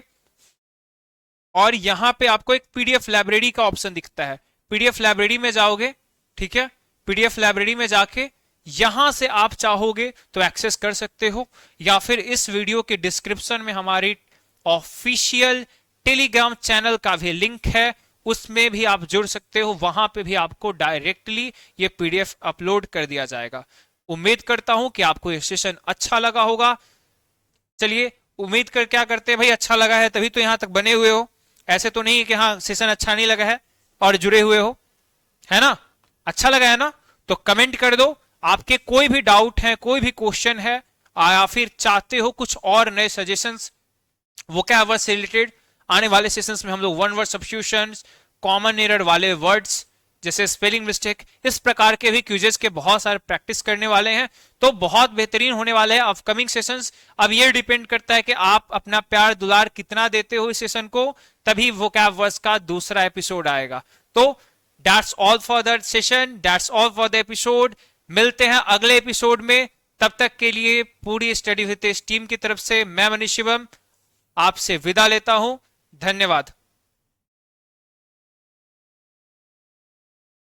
और यहाँ पे आपको एक पीडीएफ लाइब्रेरी का ऑप्शन दिखता है। पीडीएफ लाइब्रेरी में जाओगे, ठीक है, पीडीएफ लाइब्रेरी में जाके यहां से आप चाहोगे तो एक्सेस कर सकते हो, या फिर इस वीडियो के डिस्क्रिप्शन में हमारी ऑफिशियल टेलीग्राम चैनल का भी लिंक है, उसमें भी आप जुड़ सकते हो। वहां पे भी आपको डायरेक्टली ये पीडीएफ अपलोड कर दिया जाएगा। उम्मीद करता हूं कि आपको ये सेशन अच्छा लगा होगा। चलिए उम्मीद कर क्या करते हैं भाई, अच्छा लगा है तभी तो यहां तक बने हुए हो, ऐसे तो नहीं कि हाँ सेशन अच्छा नहीं लगा है और जुड़े हुए हो, है ना। अच्छा लगा है ना तो कमेंट कर दो। आपके कोई भी डाउट है, कोई भी क्वेश्चन है, या फिर चाहते हो कुछ और नए सजेशंस वोकैब से रिलेटेड, आने वाले सेशंस में हम लोग one word substitutions, common error वाले वर्ड्स जैसे स्पेलिंग मिस्टेक, इस प्रकार के भी क्यूजेस के बहुत सारे प्रैक्टिस करने वाले हैं, तो बहुत बेहतरीन होने वाले हैं अपकमिंग सेशंस। अब ये डिपेंड करता है कि आप अपना प्यार दुलार कितना देते हो इस सेशन को, तभी वोकैब वर्ड्स का दूसरा एपिसोड आएगा। तो that's all for the session, that's all for the episode. मिलते हैं अगले एपिसोड में, तब तक के लिए पूरी स्टडी विद टेस्ट टीम की तरफ से मैं मनीष शिवम आपसे विदा लेता हूं। धन्यवाद।